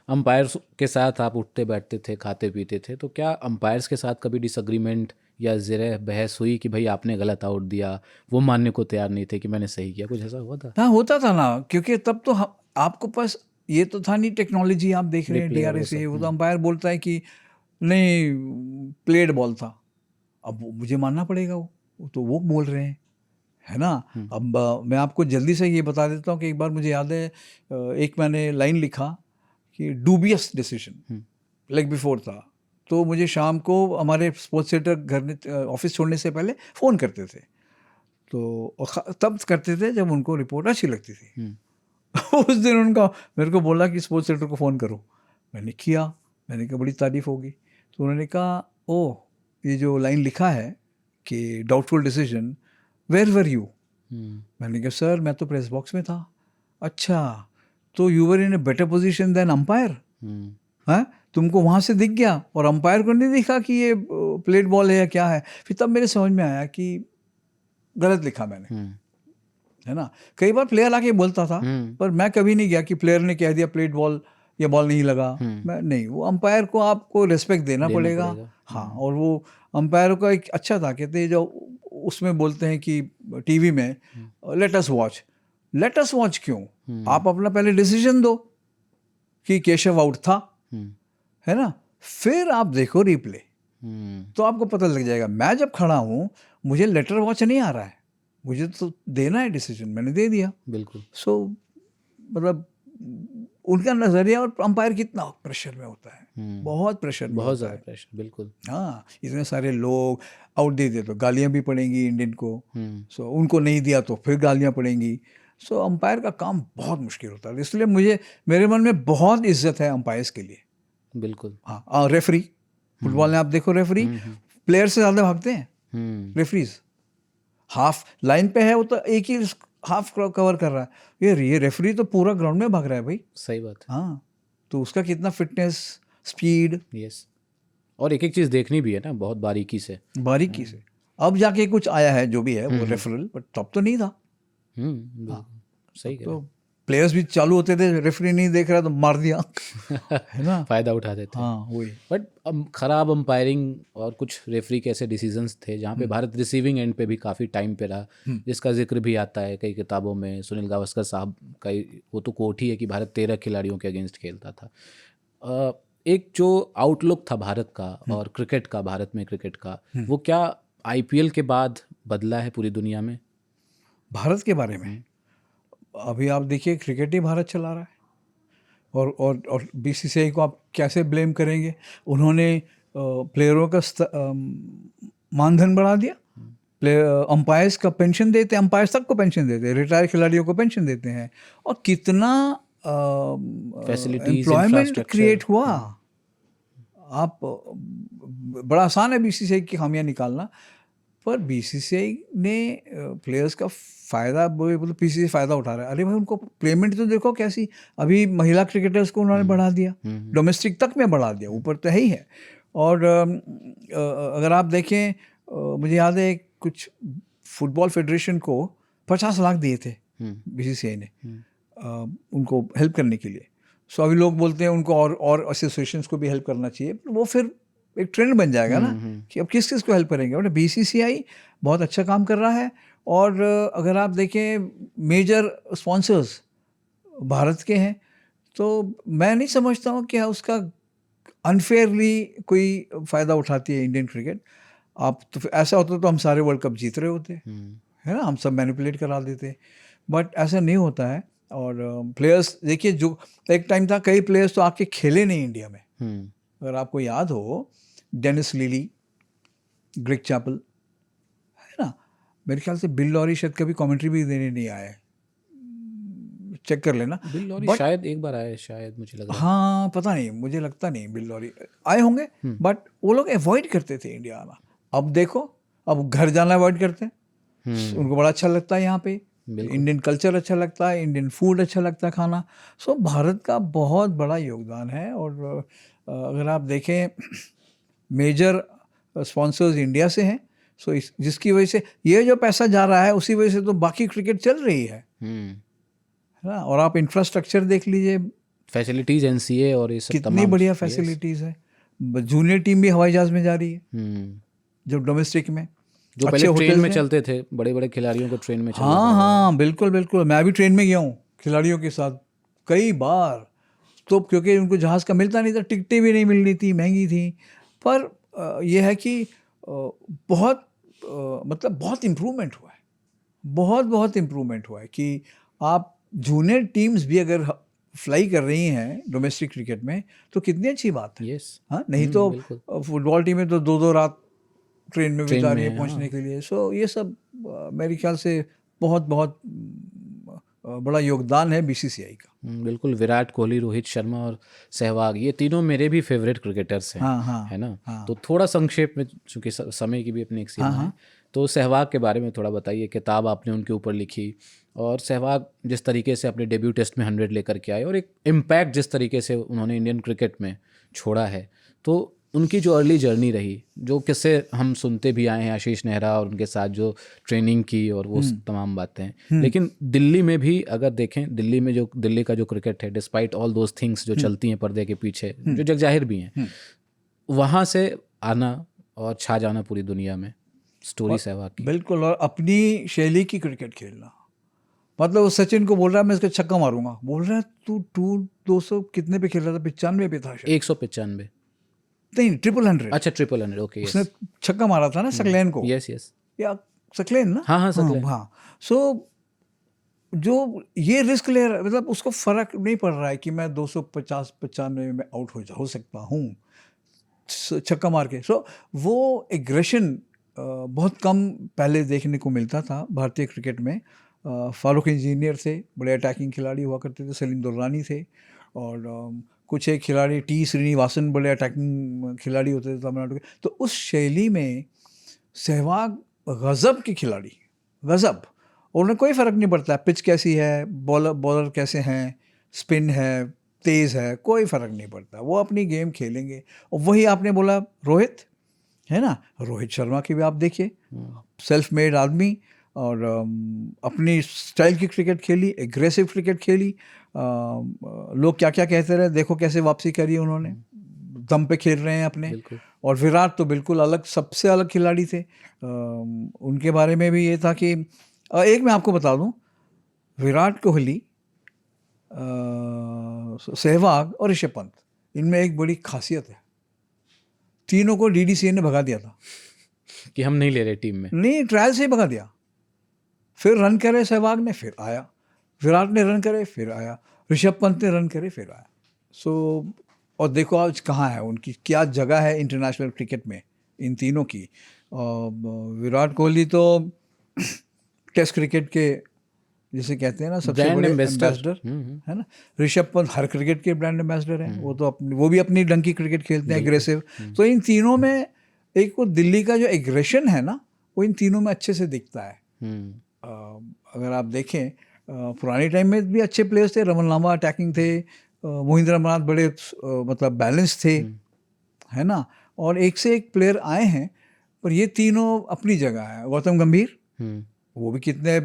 अंपायर्स के साथ आप उठते बैठते थे, खाते पीते थे, तो क्या अंपायर्स के साथ कभी डिसएग्रीमेंट या ज़रा बहस हुई कि भाई आपने गलत आउट दिया, वो मानने को तैयार नहीं थे कि मैंने सही किया, कुछ ऐसा हुआ था? हाँ, होता था ना, क्योंकि तब तो आपको पास ये तो था नहीं टेक्नोलॉजी, आप देख रहे हैं DRS, वो तो अंपायर बोलता है कि नहीं प्लेड बॉल था, अब मुझे मानना पड़ेगा, वो तो वो बोल रहे हैं, है ना। अब मैं आपको जल्दी से ये बता देता हूँ कि एक बार मुझे याद है, एक मैंने लाइन लिखा कि डूबियस डिसीजन, लेग बिफोर था, तो मुझे शाम को हमारे स्पोर्ट्स सेंटर घर ऑफिस छोड़ने से पहले फ़ोन करते थे, तो तब करते थे जब उनको रिपोर्ट अच्छी लगती थी। उस दिन उनका मेरे को बोला कि स्पोर्ट्स सेंटर को फ़ोन करो, मैंने किया, मैंने कहा बड़ी तारीफ़ होगी, तो उन्होंने कहा ओह ये जो लाइन लिखा है कि doubtful decision, where were you? मैंने कहा सर मैं तो प्रेस बॉक्स में था। अच्छा, तो you were in a better position than umpire? हाँ, तुमको वहाँ से दिख गया और अंपायर को नहीं दिखा कि ये प्लेट बॉल है या क्या है? फिर तब मेरे समझ में आया कि गलत लिखा मैंने, है ना। कई बार प्लेयर आके बोलता था, पर मैं कभी नहीं गया कि प्लेयर ने कह दिया प्लेट बॉल या बॉल नहीं लगा, मैं नहीं, वो अंपायर को आपको रिस्पेक्ट देना पड़ेगा। हाँ, और वो अंपायर का एक अच्छा था, कहते जो उसमें बोलते हैं कि टीवी में लेट अस वॉच क्यों? आप अपना पहले डिसीजन दो कि केशव आउट था, है ना, फिर आप देखो रिप्ले, तो आपको पता लग जाएगा। मैं जब खड़ा हूँ, मुझे लेटर वॉच नहीं आ रहा है, मुझे तो देना है डिसीजन, मैंने दे दिया। बिल्कुल। सो मतलब उनका नज़रिया, और अंपायर कितना प्रेशर में होता है, बहुत प्रेशर में, बहुत ज़्यादा प्रेशर, बिल्कुल। हाँ, इतने सारे लोग आउट दे दे तो गालियाँ भी पड़ेंगी इंडियन को, सो उनको नहीं दिया तो फिर गालियाँ पड़ेंगी। सो अंपायर का काम बहुत मुश्किल होता है, इसलिए मेरे मन में बहुत इज्जत है अंपायर्स के लिए। बिल्कुल। हाँ, रेफरी, फुटबॉल में आप देखो रेफरी प्लेयर से ज़्यादा भागते हैं। रेफरीज हाफ लाइन पे है, वो तो एक ही हाफ कवर कर रहा है, ये रेफरी तो पूरा ग्राउंड में भाग रहा है भाई। सही बात है। हाँ, तो उसका कितना फिटनेस, स्पीड, यस, और एक एक चीज़ देखनी भी है ना, बहुत बारीकी से। अब जाके कुछ आया है जो भी है वो रेफरल, बट तब तो नहीं था। सही कह तो प्लेयर्स भी चालू होते थे, रेफरी नहीं देख रहा तो मार दिया, है ना, फ़ायदा उठाते थे। हाँ वही। बट खराब अंपायरिंग और कुछ रेफरी के ऐसे डिसीजंस थे जहाँ पे भारत रिसीविंग एंड पे भी काफ़ी टाइम पे रहा, जिसका जिक्र भी आता है कई किताबों में। सुनील गावस्कर साहब का वो तो कोट ही है कि भारत 13 खिलाड़ियों के अगेंस्ट खेलता था। एक जो आउटलुक था भारत का और क्रिकेट का, भारत में क्रिकेट का, वो क्या IPL के बाद बदला है पूरी दुनिया में? भारत के बारे में अभी आप देखिए, क्रिकेट ही भारत चला रहा है, और BCCI को आप कैसे ब्लेम करेंगे? उन्होंने प्लेयरों का मानधन बढ़ा दिया, अंपायर्स का पेंशन देते, अंपायर्स तक को पेंशन देते हैं, रिटायर खिलाड़ियों को पेंशन देते हैं, और कितना एम्प्लॉयमेंट क्रिएट हुआ। आप बड़ा आसान है BCCI की खामियां निकालना, पर BCCI ने प्लेयर्स का फ़ायदा, मतलब PCCI फ़ायदा उठा रहा है। अरे भाई, उनको पेमेंट तो देखो कैसी, अभी महिला क्रिकेटर्स को उन्होंने बढ़ा दिया, डोमेस्टिक तक में बढ़ा दिया, ऊपर तो है ही है। और अगर आप देखें, मुझे याद है कुछ फुटबॉल फेडरेशन को 50 लाख दिए थे BCCI ने उनको हेल्प करने के लिए। सो अभी लोग बोलते हैं उनको और एसोसिएशंस को भी हेल्प करना चाहिए, वो फिर एक ट्रेंड बन जाएगा ना कि अब किस किस को हेल्प करेंगे। और BCCI बहुत अच्छा काम कर रहा है, और अगर आप देखें मेजर स्पॉन्सर्स भारत के हैं, तो मैं नहीं समझता हूँ कि उसका अनफेयरली कोई फ़ायदा उठाती है इंडियन क्रिकेट। आप तो फिर ऐसा होता तो हम सारे वर्ल्ड कप जीत रहे होते, है ना, हम सब मैनिपुलेट करा देते, बट ऐसा नहीं होता है। और प्लेयर्स देखिए, जो एक टाइम था कई प्लेयर्स तो आके खेले नहीं इंडिया में। अगर आपको याद हो, डेनिस लिली, ग्रेग चैपल, है ना, मेरे ख्याल से बिल लॉरी शायद कभी कमेंट्री भी देने नहीं आए, चेक कर लेना। बिल लॉरी शायद एक बार आए, शायद मुझे लग रहा है। हाँ पता नहीं, मुझे लगता नहीं बिल लॉरी आए होंगे, बट वो लोग अवॉइड करते थे इंडिया आना। अब देखो, अब घर जाना अवॉइड करते हैं, उनको बड़ा अच्छा लगता है यहाँ पे, इंडियन कल्चर अच्छा लगता है, इंडियन फूड अच्छा लगता है खाना। सो भारत का बहुत बड़ा योगदान है। और अगर आप देखें, मेजर स्पॉन्सर्स इंडिया से हैं, सो जिसकी वजह से ये जो पैसा जा रहा है उसी वजह से तो बाकी क्रिकेट चल रही है ना। और आप इंफ्रास्ट्रक्चर देख लीजिए, फैसिलिटीज, एनसीए और ये सब कितनी तमाम बढ़िया फैसिलिटीज़ है। जूनियर टीम भी हवाई जहाज़ में जा रही है, जो डोमेस्टिक में, जो अच्छे पहले ट्रेन hotels में चलते थे, बड़े बड़े खिलाड़ियों को ट्रेन में चलते हाँ हाँ बिल्कुल बिल्कुल, मैं भी ट्रेन में गया हूँ खिलाड़ियों के साथ कई बार। तो क्योंकि उनको जहाज़ का मिलता नहीं था, टिकटें भी नहीं मिलनी थी, महंगी थी। पर यह है कि बहुत मतलब बहुत इम्प्रूवमेंट हुआ है, बहुत इम्प्रूवमेंट हुआ है कि आप जूनियर टीम्स भी अगर फ्लाई कर रही हैं डोमेस्टिक क्रिकेट में तो कितनी अच्छी बात है। यस, हाँ, नहीं तो फुटबॉल टीमें तो 2-2 रात ट्रेन में भी जा रही है पहुँचने के लिए। सो ये सब मेरे ख्याल से बहुत बड़ा योगदान है बीसीसीआई का। बिल्कुल। विराट कोहली, रोहित शर्मा और सहवाग, ये तीनों मेरे भी फेवरेट क्रिकेटर्स हैं। हाँ, है ना। हाँ। तो थोड़ा संक्षेप में, चूंकि समय की भी अपनी एक सीमा है, तो सहवाग के बारे में थोड़ा बताइए। किताब आपने उनके ऊपर लिखी, और सहवाग जिस तरीके से अपने डेब्यू टेस्ट में 100 लेकर के आए और एक इम्पैक्ट जिस तरीके से उन्होंने इंडियन क्रिकेट में छोड़ा है, तो उनकी जो अर्ली जर्नी रही, जो किस्से हम सुनते भी आए हैं, आशीष नेहरा और उनके साथ जो ट्रेनिंग की और वो तमाम बातें। लेकिन दिल्ली में भी अगर देखें, दिल्ली का जो क्रिकेट है, डिस्पाइट ऑल दोज थिंग्स जो चलती हैं पर्दे के पीछे, जो जगजाहिर भी हैं, वहाँ से आना और छा जाना पूरी दुनिया में, स्टोरी सहवाग की। बिल्कुल, और अपनी शैली की क्रिकेट खेलना। मतलब वो सचिन को बोल रहा है मैं इसका छक्का मारूंगा, बोल रहा है तू 200 कितने पे खेल रहा था, 95 पे था शायद, 195 नहीं 100। अच्छा 100, ओके। उसने छक्का मारा था ना सकलेन को, यस या सकलेन ना, हाँ सकलेन। हाँ। सो जो ये रिस्क ले रहा है, मतलब उसको फर्क नहीं पड़ रहा है कि मैं 250-95 में आउट हो सकता हूँ छक्का मार के। सो वो एग्रेशन बहुत कम पहले देखने को मिलता था भारतीय क्रिकेट में। फारूक इंजीनियर थे, बड़े अटैकिंग खिलाड़ी हुआ करते थे, सलीम दुर्रानी थे, और कुछ एक खिलाड़ी टी श्रीनिवासन बड़े अटैकिंग खिलाड़ी होते थे तमिलनाडु के। तो उस शैली में सहवाग गज़ब के खिलाड़ी, गज़ब। और उन्हें कोई फ़र्क नहीं पड़ता पिच कैसी है, बॉलर कैसे हैं, स्पिन है, तेज़ है, कोई फ़र्क नहीं पड़ता, वो अपनी गेम खेलेंगे। और वही आपने बोला रोहित, है ना, रोहित शर्मा की भी आप देखिए, सेल्फ मेड आदमी, और अपनी स्टाइल की क्रिकेट खेली, एग्रेसिव क्रिकेट खेली। लोग क्या क्या कहते रहे, देखो कैसे वापसी करी उन्होंने, दम पे खेल रहे हैं अपने। और विराट तो बिल्कुल अलग, सबसे अलग खिलाड़ी थे। उनके बारे में भी ये था कि एक मैं आपको बता दूं, विराट कोहली, सहवाग और ऋषभ पंत, इनमें एक बड़ी खासियत है, तीनों को डीडीसीए ने भगा दिया था कि हम नहीं ले रहे टीम में। नहीं, ट्रायल से ही भगा दिया। फिर रन करे सहवाग ने, फिर आया, विराट ने रन करे, फिर आया, ऋषभ पंत ने रन करे, फिर आया। सो और देखो आज कहाँ है, उनकी क्या जगह है इंटरनेशनल क्रिकेट में इन तीनों की। विराट कोहली तो टेस्ट क्रिकेट के जिसे कहते हैं ना सबसे बड़े एम्बेसडर, है ना। ऋषभ पंत हर क्रिकेट के ब्रांड एम्बेसडर हैं, वो भी अपनी डंकी क्रिकेट खेलते हैं, एग्रेसिव। तो इन तीनों में एक वो दिल्ली का जो एग्रेशन है ना, वो इन तीनों में अच्छे से दिखता है। अगर आप देखें, पुराने टाइम में भी अच्छे प्लेयर्स थे, रमन लांबा अटैकिंग थे, मोहिंद्र अमरनाथ बड़े मतलब बैलेंस थे, है ना, और एक से एक प्लेयर आए हैं, पर ये तीनों अपनी जगह है। गौतम गंभीर, वो भी कितने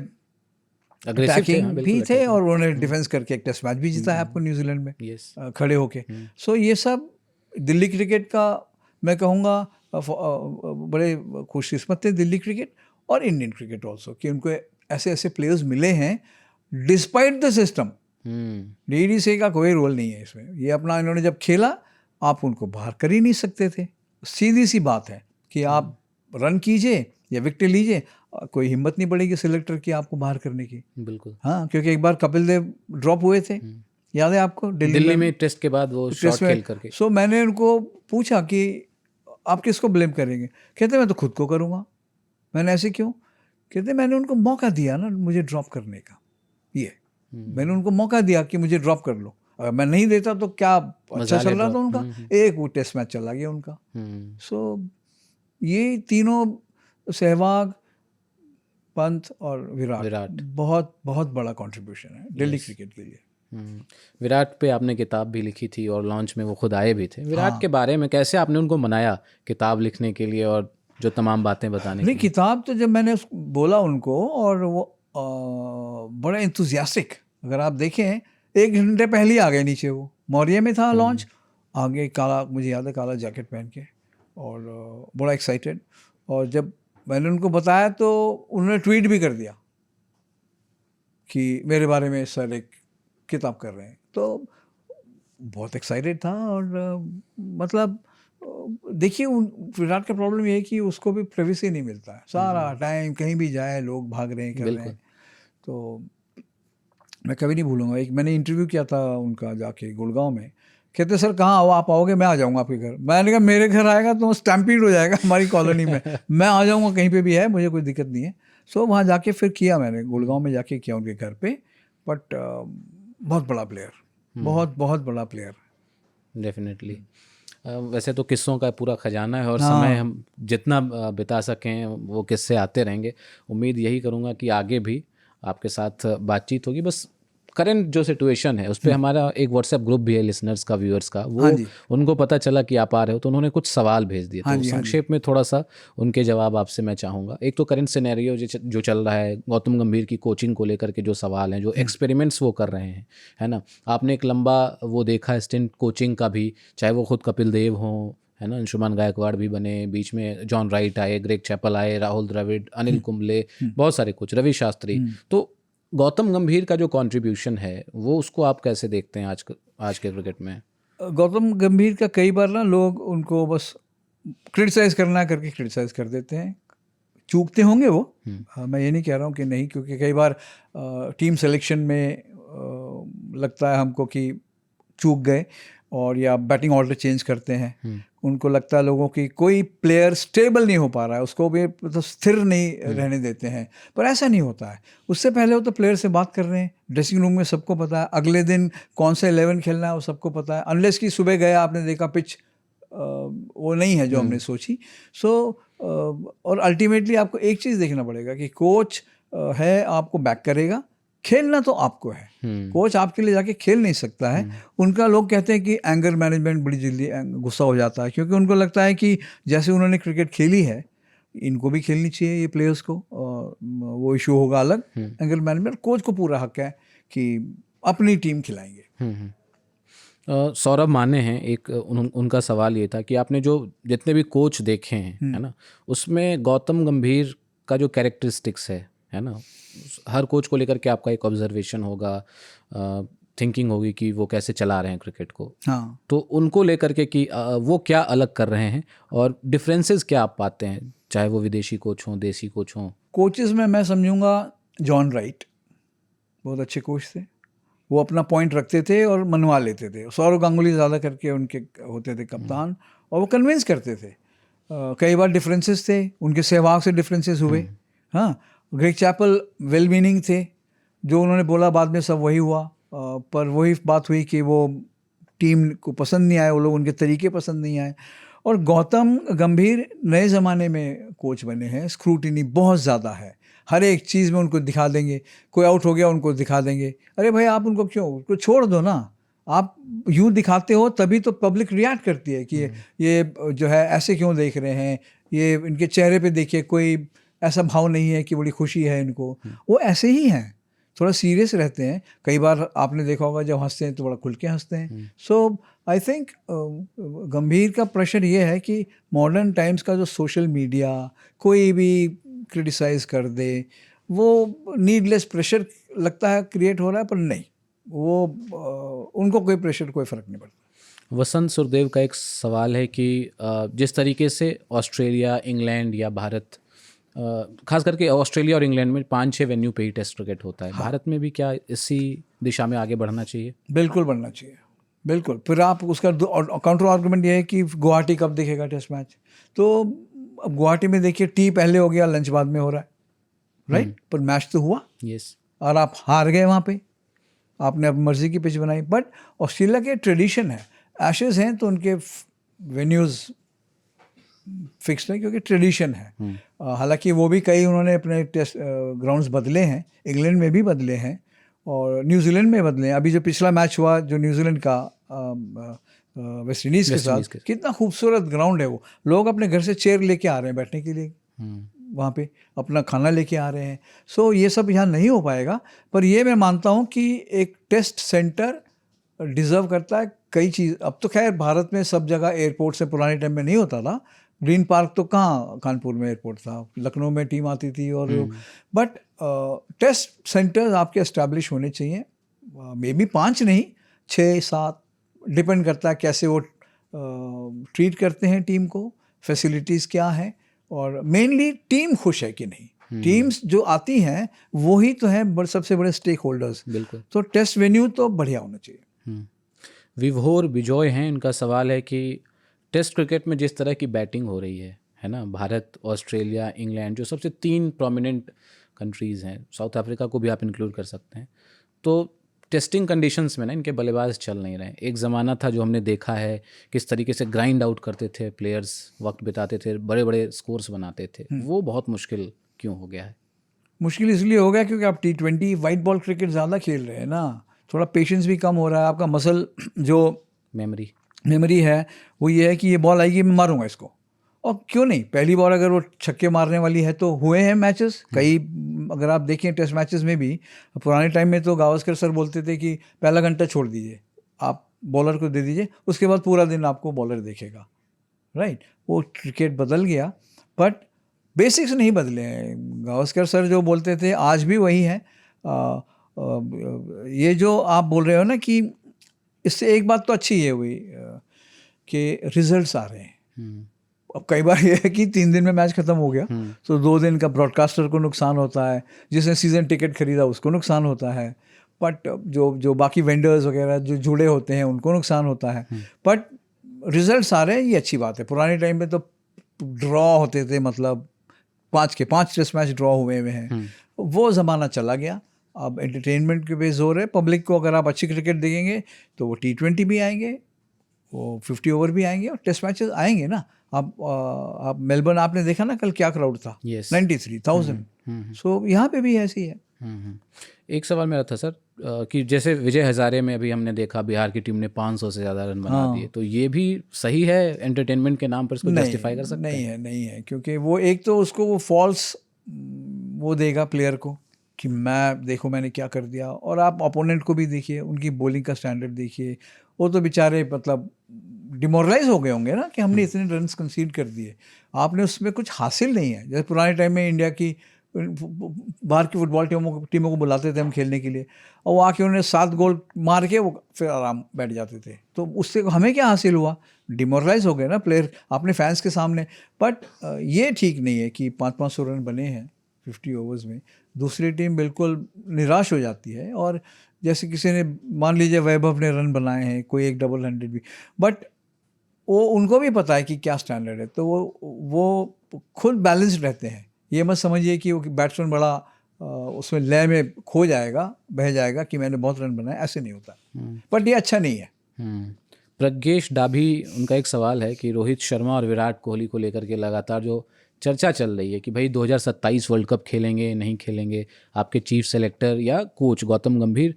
अटैकिंग भी थे, और उन्होंने डिफेंस करके एक टेस्ट मैच भी जीता है आपको न्यूजीलैंड में खड़े होके। सो ये सब दिल्ली क्रिकेट का मैं कहूँगा बड़े खुशकिस्मत थे दिल्ली क्रिकेट और इंडियन क्रिकेट ऑल्सो, कि उनको ऐसे ऐसे प्लेयर्स मिले हैं डिस्पाइट द सिस्टम। डीडीसी का कोई रोल नहीं है इसमें। ये अपना इन्होंने जब खेला, आप उनको बाहर कर ही नहीं सकते थे। सीधी सी बात है कि आप रन कीजिए या विकेट लीजिए, कोई हिम्मत नहीं पड़ेगी सिलेक्टर की आपको बाहर करने की। बिल्कुल। हाँ, क्योंकि एक बार कपिल देव ड्रॉप हुए थे, याद है आपको, दिल्ली में टेस्ट के बाद वो शॉट खेल करके। सो मैंने उनको पूछा कि आप किसको ब्लेम करेंगे? कहते मैं तो खुद को करूँगा। मैंने ऐसे क्यों? कहते मैंने उनको मौका दिया ना मुझे ड्रॉप करने का। ये मैंने उनको मौका दिया कि मुझे ड्रॉप कर लो, अगर मैं नहीं देता तो क्या अच्छा चल रहा था उनका, एक वो टेस्ट मैच चला गया उनका। सो ये तीनों, सहवाग, पंत और विराट बहुत बहुत बड़ा कंट्रीब्यूशन है दिल्ली क्रिकेट के लिए। विराट पे आपने किताब भी लिखी थी और लॉन्च में वो खुद आए भी थे। विराट के बारे में कैसे आपने उनको मनाया किताब लिखने के लिए और जो तमाम बातें बताने? नहीं, किताब तो जब मैंने बोला उनको, और वो बड़े इंथुजियास्टिक, अगर आप देखें 1 घंटे पहले ही आ गए नीचे। वो मौर्य में था लॉन्च, आगे काला, मुझे याद है, काला जैकेट पहन के, और बड़ा एक्साइटेड। और जब मैंने उनको बताया तो उन्होंने ट्वीट भी कर दिया कि मेरे बारे में सर एक किताब कर रहे हैं। तो बहुत एक्साइटेड था। और मतलब देखिए, विराट का प्रॉब्लम ये है कि उसको भी प्राइवेसी नहीं मिलता है। सारा टाइम कहीं भी जाए लोग भाग रहे हैं, कर रहे हैं। तो मैं कभी नहीं भूलूंगा, एक मैंने इंटरव्यू किया था उनका जाके गुड़गांव में। कहते सर कहाँ आओ, आप आओगे? मैं आ जाऊँगा आपके घर। मैंने कहा मेरे घर आएगा तो स्टैम्पीड हो जाएगा हमारी कॉलोनी में। मैं आ जाऊँगा, कहीं पे भी है, मुझे कोई दिक्कत नहीं है। सो वहाँ जाके फिर किया मैंने, गुड़गांव में जाके किया उनके घर पे। बट बहुत बड़ा प्लेयर, बहुत बहुत बड़ा प्लेयर। डेफिनेटली। वैसे तो किस्सों का पूरा खजाना है और समय हम जितना बिता सकें वो किस्से आते रहेंगे। उम्मीद यही करूँगा कि आगे भी आपके साथ बातचीत होगी। बस करंट जो सिचुएशन है उस पर हमारा एक व्हाट्सएप ग्रुप भी है लिसनर्स का, व्यूअर्स का, वो उनको पता चला कि आप आ रहे हो तो उन्होंने कुछ सवाल भेज दिए। तो संक्षेप में थोड़ा सा उनके जवाब आपसे मैं चाहूँगा। एक तो करंट सिनेरियो जो चल रहा है, गौतम गंभीर की कोचिंग को लेकर के जो सवाल हैं, जो एक्सपेरिमेंट्स वो कर रहे हैं, है ना। आपने एक लंबा वो देखा स्टिंट कोचिंग का भी, चाहे वो खुद कपिल देव हों, है ना, अंशुमान गायकवाड़ भी बने, बीच में जॉन राइट आए, ग्रेग चैपल आए, राहुल द्रविड़, अनिल कुंबले, बहुत सारे कोच, रवि शास्त्री। तो गौतम गंभीर का जो कंट्रीब्यूशन है वो, उसको आप कैसे देखते हैं आज के क्रिकेट में? गौतम गंभीर का कई बार ना लोग उनको बस क्रिटिसाइज़ करना करके क्रिटिसाइज़ कर देते हैं। चूकते होंगे वो, मैं ये नहीं कह रहा हूँ कि नहीं, क्योंकि कई बार टीम सिलेक्शन में लगता है हमको कि चूक गए, और या बैटिंग ऑर्डर चेंज करते हैं। उनको लगता है लोगों की कोई प्लेयर स्टेबल नहीं हो पा रहा है, उसको भी मतलब स्थिर नहीं रहने देते हैं। पर ऐसा नहीं होता है। उससे पहले वो तो प्लेयर से बात कर रहे हैं, ड्रेसिंग रूम में सबको पता है, अगले दिन कौन सा 11 खेलना है वो सबको पता है। अनलेस कि सुबह गया आपने देखा पिच वो नहीं है जो हमने सोची। और अल्टीमेटली आपको एक चीज़ देखना पड़ेगा कि कोच है, आपको बैक करेगा, खेलना तो आपको है। कोच आपके लिए जाके खेल नहीं सकता है। उनका लोग कहते हैं कि एंगर मैनेजमेंट बड़ी जल्दी गुस्सा हो जाता है, क्योंकि उनको लगता है कि जैसे उन्होंने क्रिकेट खेली है इनको भी खेलनी चाहिए ये प्लेयर्स को, और वो इशू होगा अलग। एंगर मैनेजमेंट, कोच को पूरा हक है कि अपनी टीम खिलाएंगे। सौरभ माने हैं, एक उनका सवाल ये था कि आपने जो जितने भी कोच देखे हैं, है ना, उसमें गौतम गंभीर का जो कैरेक्टरिस्टिक्स है ना, हर कोच को लेकर के आपका एक ऑब्जर्वेशन होगा, थिंकिंग होगी कि वो कैसे चला रहे हैं क्रिकेट को। हाँ, तो उनको लेकर के कि वो क्या अलग कर रहे हैं और डिफरेंसेस क्या आप पाते हैं, चाहे वो विदेशी कोच हों, देसी कोच हों? कोचेस में मैं समझूंगा जॉन राइट बहुत अच्छे कोच थे। वो अपना पॉइंट रखते थे और मनवा लेते थे। सौरव गांगुली ज़्यादा करके उनके होते थे कप्तान, और वो कन्विंस करते थे। कई बार डिफरेंसेस थे, उनके सहवाग से डिफरेंसेस हुए। हाँ, ग्रेग चैपल वेल मीनिंग थे, जो उन्होंने बोला बाद में सब वही हुआ। पर वही बात हुई कि वो टीम को पसंद नहीं आए, वो लोग उनके तरीके पसंद नहीं आए। और गौतम गंभीर नए ज़माने में कोच बने हैं, स्क्रूटिनी बहुत ज़्यादा है, हर एक चीज़ में उनको दिखा देंगे। कोई आउट हो गया उनको दिखा देंगे। अरे भाई आप उनको क्यों, उसको छोड़ दो ना। आप यूँ दिखाते हो तभी तो पब्लिक रिएक्ट करती है कि ये जो है ऐसे क्यों देख रहे हैं, ये इनके चेहरे पे देखिए कोई ऐसा भाव नहीं है कि बड़ी खुशी है इनको। वो ऐसे ही हैं, थोड़ा सीरियस रहते हैं। कई बार आपने देखा होगा जब हंसते हैं तो बड़ा खुल के हंसते हैं। सो आई थिंक गंभीर का प्रेशर ये है कि मॉडर्न टाइम्स का जो सोशल मीडिया कोई भी क्रिटिसाइज़ कर दे, वो नीडलेस प्रेशर लगता है क्रिएट हो रहा है, पर नहीं, वो उनको कोई प्रेशर, कोई फ़र्क नहीं पड़ता। वसंत सुरदेव का एक सवाल है कि जिस तरीके से ऑस्ट्रेलिया, इंग्लैंड या भारत, खास करके ऑस्ट्रेलिया और इंग्लैंड में 5-6 वेन्यू पे ही टेस्ट क्रिकेट होता है, भारत में भी क्या इसी दिशा में आगे बढ़ना चाहिए? बिल्कुल बढ़ना चाहिए, बिल्कुल। फिर आप उसका काउंटर आर्गूमेंट ये है कि गुवाहाटी कब दिखेगा टेस्ट मैच, तो अब गुवाहाटी में देखिए टी पहले हो गया, लंच बाद में हो रहा है, राइट? पर मैच तो हुआ यस। और आप हार गए वहाँ पे, आपने अपनी मर्जी की पिच बनाई। बट ऑस्ट्रेलिया के ट्रेडिशन है, एशेज हैं तो उनके वेन्यूज़ फिक्स्ड है क्योंकि ट्रेडिशन है। हालांकि वो भी कई उन्होंने अपने टेस्ट ग्राउंड्स बदले हैं, इंग्लैंड में भी बदले हैं और न्यूजीलैंड में बदले हैं। अभी जो पिछला मैच हुआ जो न्यूजीलैंड का वेस्ट इंडीज़ के साथ, कितना खूबसूरत ग्राउंड है वो। लोग अपने घर से चेयर लेके आ रहे हैं बैठने के लिए, वहाँ पे अपना खाना लेके आ रहे हैं। सो ये सब यहाँ नहीं हो पाएगा, पर ये मैं मानता हूँ कि एक टेस्ट सेंटर डिज़र्व करता है कई चीज़। अब तो खैर भारत में सब जगह एयरपोर्ट से, पुराने टाइम में नहीं होता था। ग्रीन पार्क तो कहाँ कानपुर में एयरपोर्ट था, लखनऊ में टीम आती थी और बट टेस्ट सेंटर्स आपके एस्टैब्लिश होने चाहिए। मे बी 5 नहीं, 6-7, डिपेंड करता है कैसे वो ट्रीट करते हैं टीम को, फैसिलिटीज़ क्या है और मेनली टीम खुश है कि नहीं। टीम्स जो आती हैं वही तो हैं सबसे बड़े स्टेक होल्डर्स। बिल्कुल। तो टेस्ट वेन्यू तो बढ़िया होना चाहिए। विभोर बिजॉय हैं, इनका सवाल है कि टेस्ट क्रिकेट में जिस तरह की बैटिंग हो रही है ना, भारत, ऑस्ट्रेलिया, इंग्लैंड, जो सबसे 3 प्रोमिनेंट कंट्रीज़ हैं, साउथ अफ्रीका को भी आप इंक्लूड कर सकते हैं, तो टेस्टिंग कंडीशंस में ना इनके बल्लेबाज चल नहीं रहे। एक ज़माना था जो हमने देखा है किस तरीके से ग्राइंड आउट करते थे प्लेयर्स, वक्त बिताते थे, बड़े बड़े स्कोर्स बनाते थे, वो बहुत मुश्किल क्यों हो गया है? मुश्किल इसलिए हो गया क्योंकि आप T20 वाइट बॉल क्रिकेट ज़्यादा खेल रहे हैं ना, थोड़ा पेशेंस भी कम हो रहा है। आपका मसल जो मेमोरी है वो ये है कि ये बॉल आएगी मैं मारूंगा इसको, और क्यों नहीं, पहली बॉल अगर वो छक्के मारने वाली है तो हुए हैं मैचेस कई। अगर आप देखें टेस्ट मैचेस में भी, पुराने टाइम में तो गावस्कर सर बोलते थे कि पहला घंटा छोड़ दीजिए, आप बॉलर को दे दीजिए, उसके बाद पूरा दिन आपको बॉलर देखेगा, राइट? वो क्रिकेट बदल गया बट बेसिक्स नहीं बदले हैं। गावस्कर सर जो बोलते थे आज भी वही है। ये जो आप बोल रहे हो ना कि इससे एक बात तो अच्छी ये हुई कि रिजल्ट्स आ रहे हैं। अब कई बार ये है कि 3 दिन में मैच खत्म हो गया तो 2 दिन का ब्रॉडकास्टर को नुकसान होता है, जिसने सीज़न टिकट खरीदा उसको नुकसान होता है, बट जो बाकी वेंडर्स वगैरह जो जुड़े होते हैं उनको नुकसान होता है। बट रिजल्ट्स आ रहे हैं, ये अच्छी बात है। पुराने टाइम में तो ड्रॉ होते थे, मतलब 5 के 5 टेस्ट मैच ड्रॉ हुए हैं, वो ज़माना चला गया। अब एंटरटेनमेंट के पे जोर है पब्लिक को। अगर आप अच्छी क्रिकेट देखेंगे तो वो T20 भी आएंगे, वो 50 ओवर भी आएंगे और टेस्ट मैचेस आएंगे ना। आप मेलबर्न आपने देखा ना कल क्या क्राउड था, 93,000। सो यहाँ पे भी ऐसी है। एक सवाल मेरा था सर कि जैसे विजय हजारे में अभी हमने देखा बिहार की टीम ने 500 से ज़्यादा रन बना दिए, तो ये भी सही है एंटरटेनमेंट के नाम पर इसको जस्टिफाई कर सकते हैं? नहीं है क्योंकि वो एक तो उसको वो फॉल्स वो देगा प्लेयर को कि मैं देखो मैंने क्या कर दिया, और आप अपोनेंट को भी देखिए, उनकी बॉलिंग का स्टैंडर्ड देखिए, वो तो बेचारे मतलब डिमोरलाइज हो गए होंगे ना कि हमने इतने रन्स कंसीड कर दिए, आपने उसमें कुछ हासिल नहीं है। जैसे पुराने टाइम में इंडिया की बाहर की फुटबॉल टीमों को बुलाते थे हम खेलने के लिए, और वो आके उन्होंने 7 गोल मार के वो फिर आराम बैठ जाते थे, तो उससे हमें क्या हासिल हुआ? डिमोरलाइज हो गए ना प्लेयर अपने फैंस के सामने। बट ये ठीक नहीं है कि 500 रन बने हैं 50 ओवर्स में, दूसरी टीम बिल्कुल निराश हो जाती है। और जैसे किसी ने मान लीजिए वैभव ने रन बनाए हैं, कोई एक डबल 100 भी, बट वो उनको भी पता है कि क्या स्टैंडर्ड है, तो वो खुद बैलेंस्ड रहते हैं। ये मत समझिए कि वो बैट्समैन बड़ा उसमें लय में खो जाएगा, बह जाएगा कि मैंने बहुत रन बनाए, ऐसे नहीं होता। बट ये अच्छा नहीं है। प्रज्ञेश डाभी, उनका एक सवाल है कि रोहित शर्मा और विराट कोहली को लेकर के लगातार जो चर्चा चल रही है कि भाई 2027 वर्ल्ड कप खेलेंगे नहीं खेलेंगे, आपके चीफ सेलेक्टर या कोच गौतम गंभीर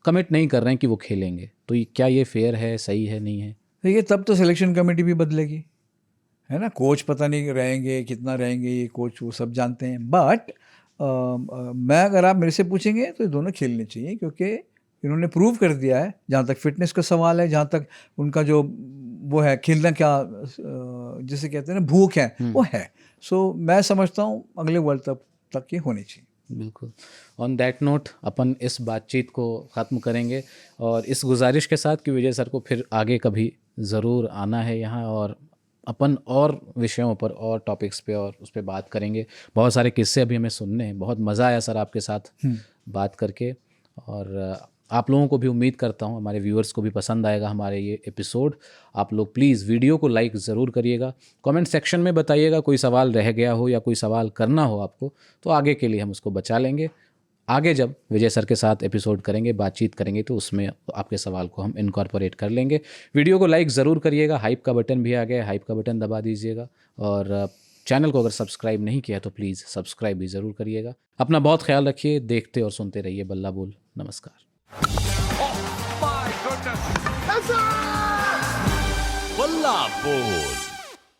कमिट नहीं कर रहे हैं कि वो खेलेंगे, तो क्या ये फेयर है, सही है, नहीं है? देखिए तब तो सिलेक्शन कमेटी भी बदलेगी, है ना। कोच पता नहीं रहेंगे कितना रहेंगे, ये कोच वो सब जानते हैं। बट मैं अगर आप मेरे से पूछेंगे तो ये दोनों खेलने चाहिए, क्योंकि इन्होंने प्रूव कर दिया है। जहाँ तक फिटनेस का सवाल है, जहाँ तक उनका जो वो है खेलना क्या जिसे कहते हैं ना भूख है, वो है। सो मैं समझता हूँ अगले वर्ल्ड कप तक ये होनी चाहिए। बिल्कुल। ऑन दैट नोट अपन इस बातचीत को ख़त्म करेंगे और इस गुजारिश के साथ कि विजय सर को फिर आगे कभी ज़रूर आना है यहाँ और अपन और विषयों पर और टॉपिक्स पे और उस पर बात करेंगे। बहुत सारे किस्से अभी हमें सुनने हैं। बहुत मज़ा आया सर आपके साथ बात करके और आप लोगों को भी उम्मीद करता हूँ हमारे व्यूअर्स को भी पसंद आएगा हमारे ये एपिसोड। आप लोग प्लीज़ वीडियो को लाइक ज़रूर करिएगा। कमेंट सेक्शन में बताइएगा कोई सवाल रह गया हो या कोई सवाल करना हो आपको, तो आगे के लिए हम उसको बचा लेंगे। आगे जब विजय सर के साथ एपिसोड करेंगे, बातचीत करेंगे, तो उसमें आपके सवाल को हम इनकॉर्पोरेट कर लेंगे। वीडियो को लाइक ज़रूर करिएगा। हाइप का बटन भी आ गया है, हाइप का बटन दबा दीजिएगा और चैनल को अगर सब्सक्राइब नहीं किया तो प्लीज़ सब्सक्राइब भी ज़रूर करिएगा। अपना बहुत ख्याल रखिए। देखते और सुनते रहिए बल्ला बोल। नमस्कार। बल्ला बोल।